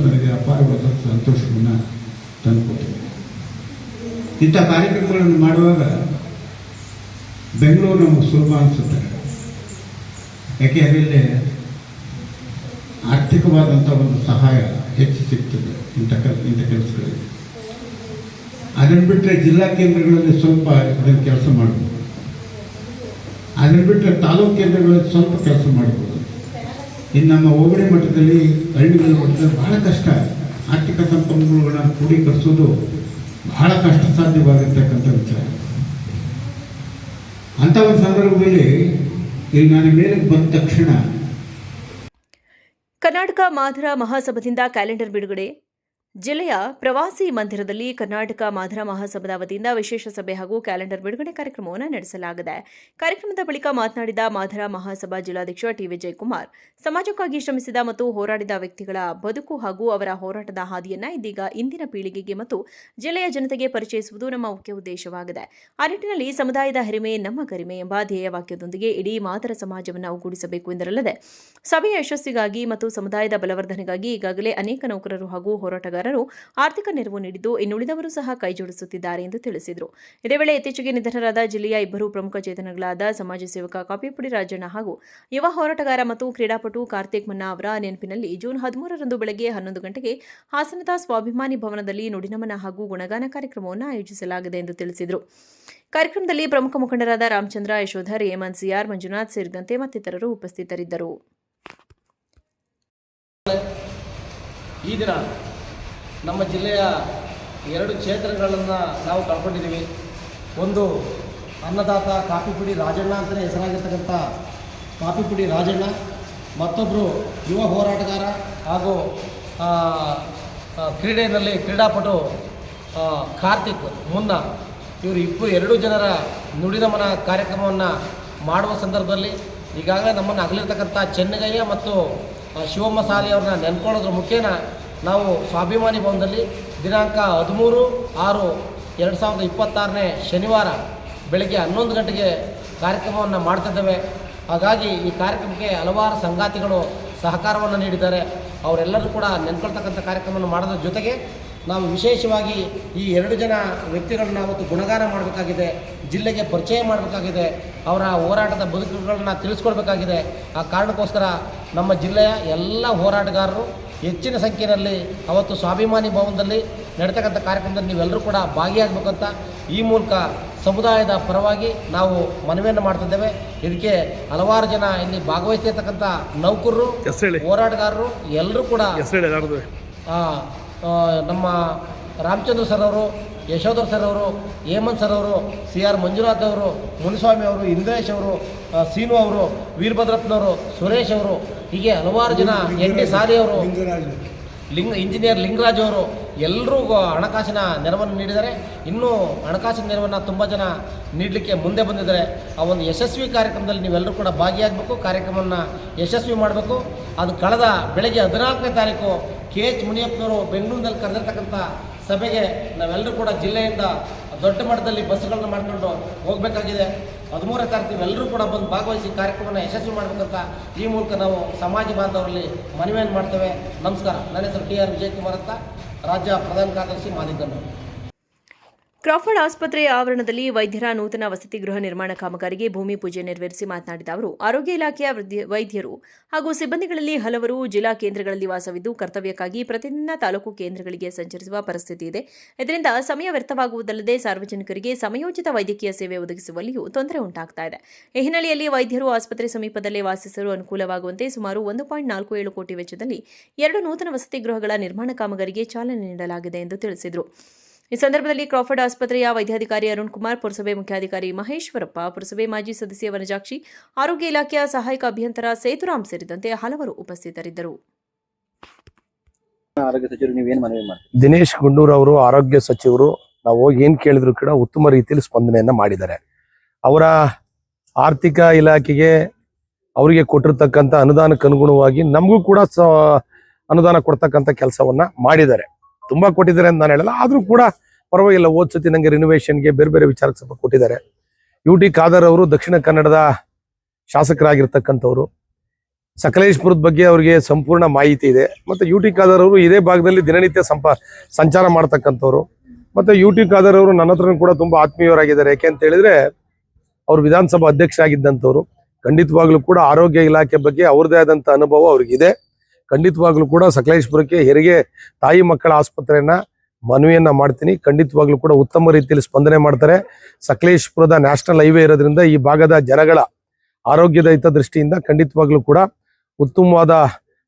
ನನಗೆ ಅಪಾರವಾದ ಸಂತೋಷವನ್ನು ತಂದುಕೊಟ್ಟಿದೆ. ಇಂಥ ಕಾರ್ಯಕ್ರಮಗಳನ್ನು ಮಾಡುವಾಗ ಬೆಂಗಳೂರು ನಮಗೆ ಸುಲಭ ಅನಿಸುತ್ತೆ. ಯಾಕೆ ಅದರಲ್ಲಿ ಆರ್ಥಿಕವಾದಂಥ ಒಂದು ಸಹಾಯ ಹೆಚ್ಚು ಸಿಗ್ತದೆ ಇಂಥ ಕೆಲಸಗಳಿಗೆ. ಅದನ್ನು ಬಿಟ್ಟರೆ ಜಿಲ್ಲಾ ಕೇಂದ್ರಗಳಲ್ಲಿ ಸ್ವಲ್ಪ ಇದನ್ನು ಕೆಲಸ ಮಾಡ್ಬೋದು, ಅದನ್ನು ಬಿಟ್ಟರೆ ತಾಲೂಕು ಕೇಂದ್ರಗಳಲ್ಲಿ ಸ್ವಲ್ಪ ಕೆಲಸ ಮಾಡ್ಬೋದು. ಇನ್ನು ನಮ್ಮ ಹೋಬಳಿ ಮಟ್ಟದಲ್ಲಿ, ಹಳ್ಳಿಗಳ ಮಟ್ಟದಲ್ಲಿ ಬಹಳ ಕಷ್ಟ. ಆರ್ಥಿಕ ಸಂಪನ್ಮೂಲಗಳನ್ನು ಕ್ರೋಢೀಕರಿಸೋದು ಬಹಳ ಕಷ್ಟ ಸಾಧ್ಯವಾಗಿರ್ತಕ್ಕಂಥ ವಿಚಾರ. ಅಂಥ ಒಂದು ಸಂದರ್ಭದಲ್ಲಿ ಇಲ್ಲಿ ನಾನು ಮೇಲೆ ಬಂದ ತಕ್ಷಣ ಕರ್ನಾಟಕ ಮಾದರ ಮಹಾಸಭಾದಿಂದ ಕ್ಯಾಲೆಂಡರ್ ಬಿಡುಗಡೆ. ಜಿಲ್ಲೆಯ ಪ್ರವಾಸಿ ಮಂದಿರದಲ್ಲಿ ಕರ್ನಾಟಕ ಮಾದರ ಮಹಾಸಭಾದ ವತಿಯಿಂದ ವಿಶೇಷ ಸಭೆ ಹಾಗೂ ಕ್ಯಾಲೆಂಡರ್ ಬಿಡುಗಡೆ ಕಾರ್ಯಕ್ರಮವನ್ನು ನಡೆಸಲಾಗಿದೆ. ಕಾರ್ಯಕ್ರಮದ ಬಳಿಕ ಮಾತನಾಡಿದ ಮಾದರ ಮಹಾಸಭಾ ಜಿಲ್ಲಾಧ್ಯಕ್ಷ ಟಿ ವಿಜಯಕುಮಾರ್, ಸಮಾಜಕ್ಕಾಗಿ ಶ್ರಮಿಸಿದ ಮತ್ತು ಹೋರಾಡಿದ ವ್ಯಕ್ತಿಗಳ ಬದುಕು ಹಾಗೂ ಅವರ ಹೋರಾಟದ ಹಾದಿಯನ್ನು ಇದೀಗ ಇಂದಿನ ಪೀಳಿಗೆಗೆ ಮತ್ತು ಜಿಲ್ಲೆಯ ಜನತೆಗೆ ಪರಿಚಯಿಸುವುದು ನಮ್ಮ ಮುಖ್ಯ ಉದ್ದೇಶವಾಗಿದೆ. ಆ ನಿಟ್ಟಿನಲ್ಲಿ ಸಮುದಾಯದ ಹಿರಿಮೆ ನಮ್ಮ ಗರಿಮೆ ಎಂಬ ಧ್ಯೇಯ ವಾಕ್ಯದೊಂದಿಗೆ ಇಡೀ ಮಾದರ ಸಮಾಜವನ್ನು ಒಗ್ಗೂಡಿಸಬೇಕು ಎಂದರಲ್ಲದೆ, ಸಭೆಯ ಯಶಸ್ಸಿಗಾಗಿ ಮತ್ತು ಸಮುದಾಯದ ಬಲವರ್ಧನೆಗಾಗಿ ಈಗಾಗಲೇ ಅನೇಕ ನೌಕರರು ಹಾಗೂ ಹೋರಾಟಗಾರರು ಆರ್ಥಿಕ ನೆರವು ನೀಡಿದ್ದು, ಇನ್ನುಳಿದವರು ಸಹ ಕೈಜೋಡಿಸುತ್ತಿದ್ದಾರೆ ಎಂದು ತಿಳಿಸಿದರು. ಇದೇ ವೇಳೆ ಇತ್ತೀಚೆಗೆ ನಿಧನರಾದ ಜಿಲ್ಲೆಯ ಇಬ್ಬರು ಪ್ರಮುಖ ಚೇತನಗಳಾದ ಸಮಾಜ ಸೇವಕ ಕಾಪಿಪುಡಿ ರಾಜಣ್ಣ ಹಾಗೂ ಯುವ ಹೋರಾಟಗಾರ ಮತ್ತು ಕ್ರೀಡಾಪಟು ಕಾರ್ತಿಕ್ ಮನ್ನಾ ಅವರ ನೆನಪಿನಲ್ಲಿ ಜೂನ್ 13ರಂದು ಬೆಳಗ್ಗೆ 11 ಗಂಟೆಗೆ ಹಾಸನದ ಸ್ವಾಭಿಮಾನಿ ಭವನದಲ್ಲಿ ನುಡಿನಮನ ಹಾಗೂ ಗುಣಗಾನ ಕಾರ್ಯಕ್ರಮವನ್ನು ಆಯೋಜಿಸಲಾಗಿದೆ ಎಂದು ತಿಳಿಸಿದರು. ಕಾರ್ಯಕ್ರಮದಲ್ಲಿ ಪ್ರಮುಖ ಮುಖಂಡರಾದ ರಾಮಚಂದ್ರ, ಯಶೋಧರ್, ಹೇಮಂತ್, ಸಿಆರ್, ಮಂಜುನಾಥ್ ಸೇರಿದಂತೆ ಮತ್ತಿತರರು ಉಪಸ್ಥಿತರಿದ್ದರು. ಈ ದಿನ ನಮ್ಮ ಜಿಲ್ಲೆಯ 2 ಕ್ಷೇತ್ರಗಳನ್ನು ನಾವು ಕಳ್ಕೊಂಡಿದ್ದೀವಿ. ಒಂದು ಅನ್ನದಾತ ಕಾಪಿಪುಡಿ ರಾಜಣ್ಣ ಅಂತಲೇ ಹೆಸರಾಗಿರ್ತಕ್ಕಂಥ ಕಾಪಿಪುಡಿ ರಾಜಣ್ಣ, ಮತ್ತೊಬ್ಬರು ಯುವ ಹೋರಾಟಗಾರ ಹಾಗೂ ಕ್ರೀಡೆಯಲ್ಲಿ ಕ್ರೀಡಾಪಟು ಕಾರ್ತಿಕ್ ಮುನ್ನಾ. ಇವರು 2 ಜನರ ನುಡಿನಮನ ಕಾರ್ಯಕ್ರಮವನ್ನು ಮಾಡುವ ಸಂದರ್ಭದಲ್ಲಿ ಈಗಾಗಲೇ ನಮ್ಮನ್ನು ಅಗಲಿರ್ತಕ್ಕಂಥ ಚೆನ್ನಗಯ್ಯ ಮತ್ತು ಶಿವಮ್ಮ ಸಾಲಿ ಅವ್ರನ್ನ ನೆನ್ಕೊಳ್ಳೋದ್ರ ಮುಖೇನ ನಾವು ಸ್ವಾಭಿಮಾನಿ ಭವನದಲ್ಲಿ ದಿನಾಂಕ 13/6/2026 ಶನಿವಾರ ಬೆಳಗ್ಗೆ 11 ಗಂಟೆಗೆ ಕಾರ್ಯಕ್ರಮವನ್ನು ಮಾಡ್ತಿದ್ದೇವೆ. ಹಾಗಾಗಿ ಈ ಕಾರ್ಯಕ್ರಮಕ್ಕೆ ಹಲವಾರು ಸಂಗಾತಿಗಳು ಸಹಕಾರವನ್ನು ನೀಡಿದ್ದಾರೆ. ಅವರೆಲ್ಲರೂ ಕೂಡ ನೆನ್ಕೊಳ್ತಕ್ಕಂಥ ಕಾರ್ಯಕ್ರಮವನ್ನು ಮಾಡೋದ್ರ ಜೊತೆಗೆ ನಾವು ವಿಶೇಷವಾಗಿ ಈ 2 ಜನ ವ್ಯಕ್ತಿಗಳನ್ನ ಅವತ್ತು ಗುಣಗಾನ ಮಾಡಬೇಕಾಗಿದೆ, ಜಿಲ್ಲೆಗೆ ಪರಿಚಯ ಮಾಡಬೇಕಾಗಿದೆ, ಅವರ ಹೋರಾಟದ ಬದುಕುಗಳನ್ನ ತಿಳಿಸ್ಕೊಡ್ಬೇಕಾಗಿದೆ. ಆ ಕಾರಣಕ್ಕೋಸ್ಕರ ನಮ್ಮ ಜಿಲ್ಲೆಯ ಎಲ್ಲ ಹೋರಾಟಗಾರರು ಹೆಚ್ಚಿನ ಸಂಖ್ಯೆಯಲ್ಲಿ ಅವತ್ತು ಸ್ವಾಭಿಮಾನಿ ಭವನದಲ್ಲಿ ನಡೀತಕ್ಕಂಥ ಕಾರ್ಯಕ್ರಮದಲ್ಲಿ ನೀವೆಲ್ಲರೂ ಕೂಡ ಭಾಗಿಯಾಗಬೇಕಂತ ಈ ಮೂಲಕ ಸಮುದಾಯದ ಪರವಾಗಿ ನಾವು ಮನವಿಯನ್ನು ಮಾಡ್ತಿದ್ದೇವೆ. ಇದಕ್ಕೆ ಹಲವಾರು ಜನ ಇಲ್ಲಿ ಭಾಗವಹಿಸ್ತಿರ್ತಕ್ಕಂಥ ನೌಕರರು, ಹೋರಾಟಗಾರರು ಎಲ್ಲರೂ ಕೂಡ ನಮ್ಮ ರಾಮಚಂದ್ರ ಸರ್ ಅವರು, ಯಶೋಧರ್ ಸರ್ ಅವರು, ಹೇಮಂತ್ ಸರ್ ಅವರು, ಸಿಆರ್ ಮಂಜುನಾಥ್ ಅವರು, ಮುನಿಸ್ವಾಮಿ ಅವರು, ಇಂದ್ರೇಶ್ ಅವರು, ಸೀನು ಅವರು, ವೀರಭದ್ರಪ್ಪನವರು, ಸುರೇಶ್ ಅವರು, ಹೀಗೆ ಹಲವಾರು ಜನ, ಎನ್.ಟಿ. ಸಾರಿ ಅವರು, ಇಂಜಿನಿಯರ್ ಲಿಂಗರಾಜ್ ಅವರು ಎಲ್ಲರೂ ಹಣಕಾಸಿನ ನೆರವನ್ನು ನೀಡಿದ್ದಾರೆ. ಇನ್ನೂ ಹಣಕಾಸಿನ ನೆರವನ್ನು ತುಂಬ ಜನ ನೀಡಲಿಕ್ಕೆ ಮುಂದೆ ಬಂದಿದ್ದಾರೆ. ಆ ಒಂದು ಯಶಸ್ವಿ ಕಾರ್ಯಕ್ರಮದಲ್ಲಿ ನೀವೆಲ್ಲರೂ ಕೂಡ ಭಾಗಿಯಾಗಬೇಕು, ಕಾರ್ಯಕ್ರಮವನ್ನು ಯಶಸ್ವಿ ಮಾಡಬೇಕು. ಅದು ಕಳೆದ ಬೆಳಗ್ಗೆ 14ನೇ ತಾರೀಕು KH ಮುನಿಯಪ್ಪನವರು ಬೆಂಗಳೂರಿನಲ್ಲಿ ಕರೆದಿರ್ತಕ್ಕಂಥ ಸಭೆಗೆ ನಾವೆಲ್ಲರೂ ಕೂಡ ಜಿಲ್ಲೆಯಿಂದ ದೊಡ್ಡ ಮಟ್ಟದಲ್ಲಿ ಬಸ್ಸುಗಳನ್ನ ಮಾಡ್ಕೊಂಡು ಹೋಗಬೇಕಾಗಿದೆ. 13ನೇ ತಾರೀಕು ನೀವೆಲ್ಲರೂ ಕೂಡ ಬಂದು ಭಾಗವಹಿಸಿ ಕಾರ್ಯಕ್ರಮವನ್ನು ಯಶಸ್ವಿ ಮಾಡಬೇಕಂತ ಈ ಮೂಲಕ ನಾವು ಸಮಾಜ ಬಾಂಧವರಲ್ಲಿ ಮನವಿಯನ್ನು ಮಾಡ್ತೇವೆ. ನಮಸ್ಕಾರ. ನನ್ನ ಹೆಸರು TR ವಿಜಯಕುಮಾರ್ ಅಂತ, ರಾಜ್ಯ ಪ್ರಧಾನ ಕಾರ್ಯದರ್ಶಿ ಮಾದಿಗನ್ನೂರು. ಕ್ರಾಫರ್ಡ್ ಆಸ್ಪತ್ರೆಯ ಆವರಣದಲ್ಲಿ ವೈದ್ಯರ ನೂತನ ವಸತಿ ಗೃಹ ನಿರ್ಮಾಣ ಕಾಮಗಾರಿಗೆ ಭೂಮಿ ಪೂಜೆ ನೆರವೇರಿಸಿ ಮಾತನಾಡಿದ ಅವರು, ಆರೋಗ್ಯ ಇಲಾಖೆಯ ವೈದ್ಯರು ಹಾಗೂ ಸಿಬ್ಬಂದಿಗಳಲ್ಲಿ ಹಲವರು ಜಿಲ್ಲಾ ಕೇಂದ್ರಗಳಲ್ಲಿ ವಾಸವಿದ್ದು ಕರ್ತವ್ಯಕ್ಕಾಗಿ ಪ್ರತಿದಿನ ತಾಲೂಕು ಕೇಂದ್ರಗಳಿಗೆ ಸಂಚರಿಸುವ ಪರಿಸ್ಥಿತಿ ಇದೆ. ಇದರಿಂದ ಸಮಯ ವ್ಯರ್ಥವಾಗುವುದಲ್ಲದೆ ಸಾರ್ವಜನಿಕರಿಗೆ ಸಮಯೋಚಿತ ವೈದ್ಯಕೀಯ ಸೇವೆ ಒದಗಿಸುವಲ್ಲಿಯೂ ತೊಂದರೆ ಉಂಟಾಗ್ತಾ ಇದೆ. ಈ ಹಿನ್ನೆಲೆಯಲ್ಲಿ ವೈದ್ಯರು ಆಸ್ಪತ್ರೆ ಸಮೀಪದಲ್ಲೇ ವಾಸಿಸಲು ಅನುಕೂಲವಾಗುವಂತೆ ಸುಮಾರು 1.47 ಕೋಟಿ ವೆಚ್ಚದಲ್ಲಿ 2 ನೂತನ ವಸತಿ ಗೃಹಗಳ ನಿರ್ಮಾಣ ಕಾಮಗಾರಿಗೆ ಚಾಲನೆ ನೀಡಲಾಗಿದೆ ಎಂದು ತಿಳಿಸಿದರು. ಈ ಸಂದರ್ಭದಲ್ಲಿ ಕ್ರಾಫರ್ಡ್ ಆಸ್ಪತ್ರೆಯ ವೈದ್ಯಾಧಿಕಾರಿ ಅರುಣ್ ಕುಮಾರ್, ಪುರಸಭೆ ಮುಖ್ಯಾಧಿಕಾರಿ ಮಹೇಶ್ವರಪ್ಪ, ಪುರಸಭೆ ಮಾಜಿ ಸದಸ್ಯ ವನಜಾಕ್ಷಿ, ಆರೋಗ್ಯ ಇಲಾಖೆಯ ಸಹಾಯಕ ಅಭಿಯಂತರ ಸೇತುರಾಮ್ ಸೇರಿದಂತೆ ಹಲವರು ಉಪಸ್ಥಿತರಿದ್ದರು. ದಿನೇಶ್ ಗುಂಡೂರ್ ಅವರು ಆರೋಗ್ಯ ಸಚಿವರು ನಾವು ಏನ್ ಕೇಳಿದ್ರು ಕೂಡ ಉತ್ತಮ ರೀತಿಯಲ್ಲಿ ಸ್ಪಂದನೆಯನ್ನ ಮಾಡಿದ್ದಾರೆ. ಅವರ ಆರ್ಥಿಕ ಇಲಾಖೆಗೆ ಅವರಿಗೆ ಕೊಟ್ಟಿರ್ತಕ್ಕಂಥ ಅನುದಾನಕ್ಕೆ ಅನುಗುಣವಾಗಿ ನಮಗೂ ಕೂಡ ಅನುದಾನ ಕೊಡ್ತಕ್ಕಂಥ ಕೆಲಸವನ್ನ ಮಾಡಿದ್ದಾರೆ. ತುಂಬಾ ಕೊಟ್ಟಿದ್ದಾರೆ ಅಂತ ನಾನು ಹೇಳಲ್ಲ, ಆದ್ರೂ ಕೂಡ ಪರವಾಗಿಲ್ಲ. ಓದ್ಸತಿ ನಂಗೆ ರಿನೋವೇಷನ್ಗೆ ಬೇರೆ ಬೇರೆ ವಿಚಾರಕ್ಕೆ ಸ್ವಲ್ಪ ಕೊಟ್ಟಿದ್ದಾರೆ. UT ಖಾದರ್ ಅವರು ದಕ್ಷಿಣ ಕನ್ನಡದ ಶಾಸಕರಾಗಿರ್ತಕ್ಕಂಥವ್ರು. ಸಕಲೇಶ್ಪುರದ ಬಗ್ಗೆ ಅವರಿಗೆ ಸಂಪೂರ್ಣ ಮಾಹಿತಿ ಇದೆ. ಮತ್ತು ಯು ಟಿ ಖಾದರ್ ಅವರು ಇದೇ ಭಾಗದಲ್ಲಿ ದಿನನಿತ್ಯ ಸಂಚಾರ ಮಾಡ್ತಕ್ಕಂಥವ್ರು. ಮತ್ತು ಯು ಟಿ ಖಾದರ್ ಅವರು ನನ್ನ ಹತ್ರನೂ ಕೂಡ ತುಂಬ ಆತ್ಮೀಯರಾಗಿದ್ದಾರೆ. ಯಾಕೆ ಅಂತ ಹೇಳಿದ್ರೆ ಅವರು ವಿಧಾನಸಭಾ ಅಧ್ಯಕ್ಷರಾಗಿದ್ದಂಥವ್ರು. ಖಂಡಿತವಾಗ್ಲೂ ಕೂಡ ಆರೋಗ್ಯ ಇಲಾಖೆ ಬಗ್ಗೆ ಅವ್ರದ್ದೇ ಆದಂಥ ಅನುಭವ ಅವ್ರಿಗಿದೆ. ಖಂಡಿತವಾಗ್ಲೂ ಕೂಡ ಸಕಲೇಶ್ಪುರಕ್ಕೆ ಹೆರಿಗೆ ತಾಯಿ ಮಕ್ಕಳ ಆಸ್ಪತ್ರೆಯನ್ನ ಮನವಿಯನ್ನ ಮಾಡ್ತೀನಿ. ಖಂಡಿತವಾಗ್ಲೂ ಕೂಡ ಉತ್ತಮ ರೀತಿಯಲ್ಲಿ ಸ್ಪಂದನೆ ಮಾಡ್ತಾರೆ. ಸಕಲೇಶ್ಪುರದ ನ್ಯಾಷನಲ್ ಹೈವೇ ಇರೋದ್ರಿಂದ ಈ ಭಾಗದ ಜನಗಳ ಆರೋಗ್ಯದ ಹಿತದೃಷ್ಟಿಯಿಂದ ಖಂಡಿತವಾಗ್ಲೂ ಕೂಡ ಉತ್ತಮವಾದ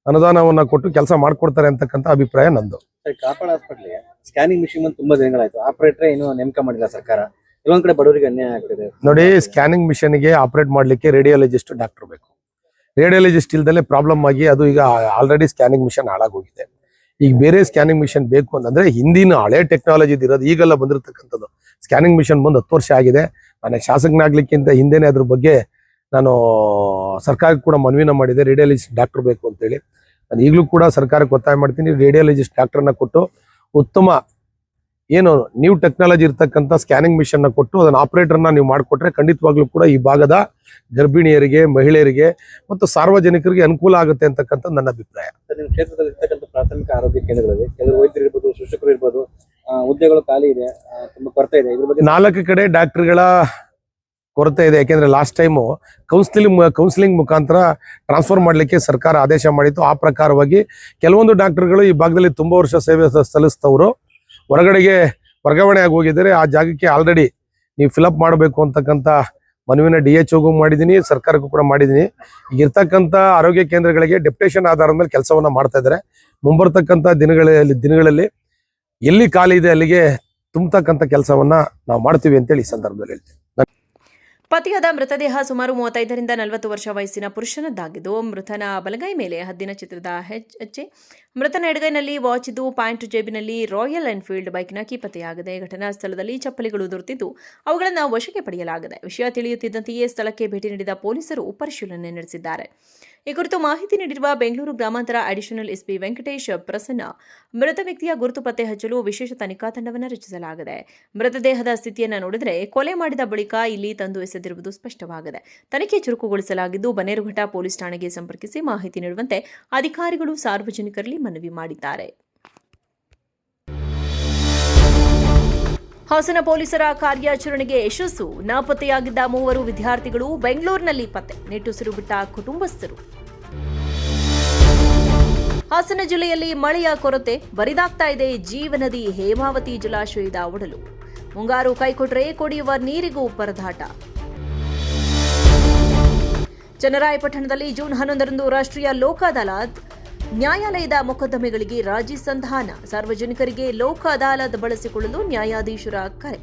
ಅನುದಾನವನ್ನ ಕೊಟ್ಟು ಕೆಲಸ ಮಾಡ್ಕೊಡ್ತಾರೆ ಅಂತಕ್ಕಂಥ ಅಭಿಪ್ರಾಯ ನಂದು. ಕಾಪಾಡ ಹಾಸ್ಪಿಟ್ಲಿಗೆ ಸ್ಕ್ಯಾನಿಂಗ್ ಮಿಷಿನ್ ಬಂದು ತುಂಬಾ ದಿನಗಳಾಯ್ತು, ಆಪರೇಟರ್ ಏನು ನೇಮಕ ಮಾಡಿಲ್ಲ ಸರ್ಕಾರ. ಕೆಲವೊಂದ್ ಕಡೆ ಬಡವರಿಗೆ ಅನ್ಯಾಯ ಆಗ್ತಿದೆ. ನೋಡಿ, ಸ್ಕ್ಯಾನಿಂಗ್ ಮಿಷನ್ಗೆ ಆಪರೇಟ್ ಮಾಡ್ಲಿಕ್ಕೆ ರೇಡಿಯಾಲಜಿಸ್ಟ್ ಡಾಕ್ಟರ್ ಬೇಕು. ರೇಡಿಯಾಲಜಿಸ್ಟ್ ಇಲ್ದಲ್ಲೇ ಪ್ರಾಬ್ಲಮ್ ಆಗಿ ಅದು ಈಗ ಆಲ್ರೆಡಿ ಸ್ಕ್ಯಾನಿಂಗ್ ಮಿಷನ್ ಹಾಳಾಗೋಗಿದೆ. ಈಗ ಬೇರೆ ಸ್ಕ್ಯಾನಿಂಗ್ ಮಿಷನ್ ಬೇಕು ಅಂತಂದ್ರೆ ಹಿಂದಿನ ಹಳೆ ಟೆಕ್ನಾಲಜಿ ಇರೋದು ಈಗೆಲ್ಲ ಬಂದಿರತಕ್ಕಂಥದ್ದು. ಸ್ಕ್ಯಾನಿಂಗ್ ಮಿಷನ್ ಬಂದು 10 ವರ್ಷ ಆಗಿದೆ. ನಾನು ಶಾಸಕನಾಗ್ಲಿಕ್ಕಿಂತ ಹಿಂದೆನೆ ಅದ್ರ ಬಗ್ಗೆ ನಾನು ಸರ್ಕಾರಕ್ಕೆ ಕೂಡ ಮನವಿನ ಮಾಡಿದೆ, ರೇಡಿಯಾಲಜಿಸ್ಟ್ ಡಾಕ್ಟರ್ ಬೇಕು ಅಂತೇಳಿ. ನಾನು ಈಗಲೂ ಕೂಡ ಸರ್ಕಾರಕ್ಕೆ ಒತ್ತಾಯ ಮಾಡ್ತೀನಿ, ರೇಡಿಯಾಲಜಿಸ್ಟ್ ಡಾಕ್ಟರ್ನ ಕೊಟ್ಟು ಉತ್ತಮ ಏನು ನ್ಯೂ ಟೆಕ್ನಾಲಜಿ ಇರ್ತಕ್ಕಂಥ ಸ್ಕ್ಯಾನಿಂಗ್ ಮಿಷನ್ನ ಕೊಟ್ಟು ಅದನ್ನ ಆಪರೇಟರ್ನ ನೀವು ಮಾಡಿಕೊಟ್ರೆ ಖಂಡಿತವಾಗ್ಲೂ ಕೂಡ ಈ ಭಾಗದ ಗರ್ಭಿಣಿಯರಿಗೆ, ಮಹಿಳೆಯರಿಗೆ ಮತ್ತು ಸಾರ್ವಜನಿಕರಿಗೆ ಅನುಕೂಲ ಆಗುತ್ತೆ ಅಂತಕ್ಕಂಥ ನನ್ನ ಅಭಿಪ್ರಾಯ. ನಿಮ್ಮ ಕ್ಷೇತ್ರದಲ್ಲಿ ಇರ್ತಕ್ಕಂಥ ಪ್ರಾಥಮಿಕ ಆರೋಗ್ಯ ಕೇಂದ್ರಗಳಲ್ಲಿ ಕೆಲವರು ವೈದ್ಯರು ಇರ್ಬೋದು, ಶಿಕ್ಷಕರು ಇರ್ಬೋದು, ಹುದ್ದೆಗಳು ಖಾಲಿ ಇದೆ, ತುಂಬಾ ಕೊರತೆ ಇದೆ. ಇದ್ರ ಬಗ್ಗೆ 4 ಕಡೆ ಡಾಕ್ಟರ್ಗಳ ಕೊರತೆ ಇದೆ. ಯಾಕೆಂದ್ರೆ ಲಾಸ್ಟ್ ಟೈಮು ಕೌನ್ಸಿಲಿಂಗ್ ಮುಖಾಂತರ ಟ್ರಾನ್ಸ್ಫರ್ ಮಾಡಲಿಕ್ಕೆ ಸರ್ಕಾರ ಆದೇಶ ಮಾಡಿತ್ತು. ಆ ಪ್ರಕಾರವಾಗಿ ಕೆಲವೊಂದು ಡಾಕ್ಟರ್ಗಳು ಈ ಭಾಗದಲ್ಲಿ ತುಂಬಾ ವರ್ಷ ಸೇವೆ ಸಲ್ಲಿಸ್ತವರು ಹೊರಗಡೆಗೆ ವರ್ಗಾವಣೆ ಆಗಿ ಹೋಗಿದ್ದಾರೆ. ಆ ಜಾಗಕ್ಕೆ ಆಲ್ರೆಡಿ ನೀವು ಫಿಲಪ್ ಮಾಡಬೇಕು ಅಂತಕ್ಕಂಥ ಮನವಿನ DHOಗೂ ಮಾಡಿದ್ದೀನಿ, ಸರ್ಕಾರಕ್ಕೂ ಕೂಡ ಮಾಡಿದ್ದೀನಿ. ಈಗ ಇರ್ತಕ್ಕಂಥ ಆರೋಗ್ಯ ಕೇಂದ್ರಗಳಿಗೆ ಡೆಪ್ಯುಟೇಷನ್ ಆಧಾರದ ಮೇಲೆ ಕೆಲಸವನ್ನ ಮಾಡ್ತಾ ಇದ್ದಾರೆ. ಮುಂಬರ್ತಕ್ಕಂಥ ದಿನಗಳಲ್ಲಿ ಎಲ್ಲಿ ಖಾಲಿ ಇದೆ ಅಲ್ಲಿಗೆ ತುಂಬತಕ್ಕಂಥ ಕೆಲಸವನ್ನ ನಾವು ಮಾಡ್ತೀವಿ ಅಂತೇಳಿ ಈ ಸಂದರ್ಭದಲ್ಲಿ ಹೇಳ್ತೀವಿ. ಪತಿಯಾದ ಮೃತದೇಹ ಸುಮಾರು 35ರಿಂದ 40 ವರ್ಷ ವಯಸ್ಸಿನ ಪುರುಷನದ್ದಾಗಿದ್ದು, ಮೃತನ ಬಲಗೈ ಮೇಲೆ ಹದ್ದಿನ ಚಿತ್ರದ ಹೆಜ್ಜೆ, ಮೃತನ ಎಡಗೈನಲ್ಲಿ ವಾಚ್ ಇದ್ದು, ಪ್ಯಾಂಟ್ ಜೇಬಿನಲ್ಲಿ ರಾಯಲ್ ಎನ್ಫೀಲ್ಡ್ ಬೈಕ್ನ ಕೀ ಪತ್ತೆಯಾಗಿದೆ. ಘಟನಾ ಸ್ಥಳದಲ್ಲಿ ಚಪ್ಪಲಿಗಳು ದೊರೆತಿದ್ದು ಅವುಗಳನ್ನು ವಶಕ್ಕೆ ಪಡೆಯಲಾಗಿದೆ. ವಿಷಯ ತಿಳಿಯುತ್ತಿದ್ದಂತೆಯೇ ಸ್ಥಳಕ್ಕೆ ಭೇಟಿ ನೀಡಿದ ಪೊಲೀಸರು ಪರಿಶೀಲನೆ ನಡೆಸಿದ್ದಾರೆ. ಈ ಕುರಿತು ಮಾಹಿತಿ ನೀಡಿರುವ ಬೆಂಗಳೂರು ಗ್ರಾಮಾಂತರ ಅಡಿಷನಲ್ ಎಸ್ಪಿ ವೆಂಕಟೇಶ್ ಪ್ರಸನ್ನ, ಮೃತ ವ್ಯಕ್ತಿಯ ಗುರುತು ಪತ್ತೆ ಹಚ್ಚಲು ವಿಶೇಷ ತನಿಖಾ ತಂಡವನ್ನು ರಚಿಸಲಾಗಿದೆ. ಮೃತದೇಹದ ಸ್ಥಿತಿಯನ್ನು ನೋಡಿದರೆ ಕೊಲೆ ಮಾಡಿದ ಬಳಿಕ ಇಲ್ಲಿ ತಂದು ಎಸೆದಿರುವುದು ಸ್ಪಷ್ಟವಾಗಿದೆ. ತನಿಖೆ ಚುರುಕುಗೊಳಿಸಲಾಗಿದ್ದು, ಬನ್ನೇರುಘಟ್ಟ ಪೊಲೀಸ್ ಠಾಣೆಗೆ ಸಂಪರ್ಕಿಸಿ ಮಾಹಿತಿ ನೀಡುವಂತೆ ಅಧಿಕಾರಿಗಳು ಸಾರ್ವಜನಿಕರಲ್ಲಿ ಮನವಿ ಮಾಡಿದ್ದಾರೆ. ಹಾಸನ ಪೊಲೀಸರ ಕಾರ್ಯಾಚರಣೆಗೆ ಯಶಸ್ಸು. ನಾಪತ್ತೆಯಾಗಿದ್ದ 3 ವಿದ್ಯಾರ್ಥಿಗಳು ಬೆಂಗಳೂರಿನಲ್ಲಿ ಪತ್ತೆ, ನಿಟ್ಟುಸಿರು ಬಿಟ್ಟ ಕುಟುಂಬಸ್ಥರು. ಹಾಸನ ಜಿಲ್ಲೆಯಲ್ಲಿ ಮಳೆಯ ಕೊರತೆ, ಬರಿದಾಗ್ತಾ ಇದೆ ಜೀವನದಿ ಹೇಮಾವತಿ ಜಲಾಶಯದ ಒಡಲು. ಮುಂಗಾರು ಕೈಕೊಟ್ರೆ ಕುಡಿಯುವ ನೀರಿಗೂ ಪರದಾಟ. ಚನ್ನರಾಯಪಟ್ಟಣದಲ್ಲಿ ಜೂನ್ 11ರಂದು ರಾಷ್ಟ್ರೀಯ ಲೋಕ ಅದಾಲತ್, ನ್ಯಾಯಾಲಯದ ಮೊಕದ್ದಮೆಗಳಿಗೆ ರಾಜಿ ಸಂಧಾನ. ಸಾರ್ವಜನಿಕರಿಗೆ ಲೋಕ ಅದಾಲತ್ ಬಳಸಿಕೊಳ್ಳಲು ನ್ಯಾಯಾಧೀಶರ ಕರೆ.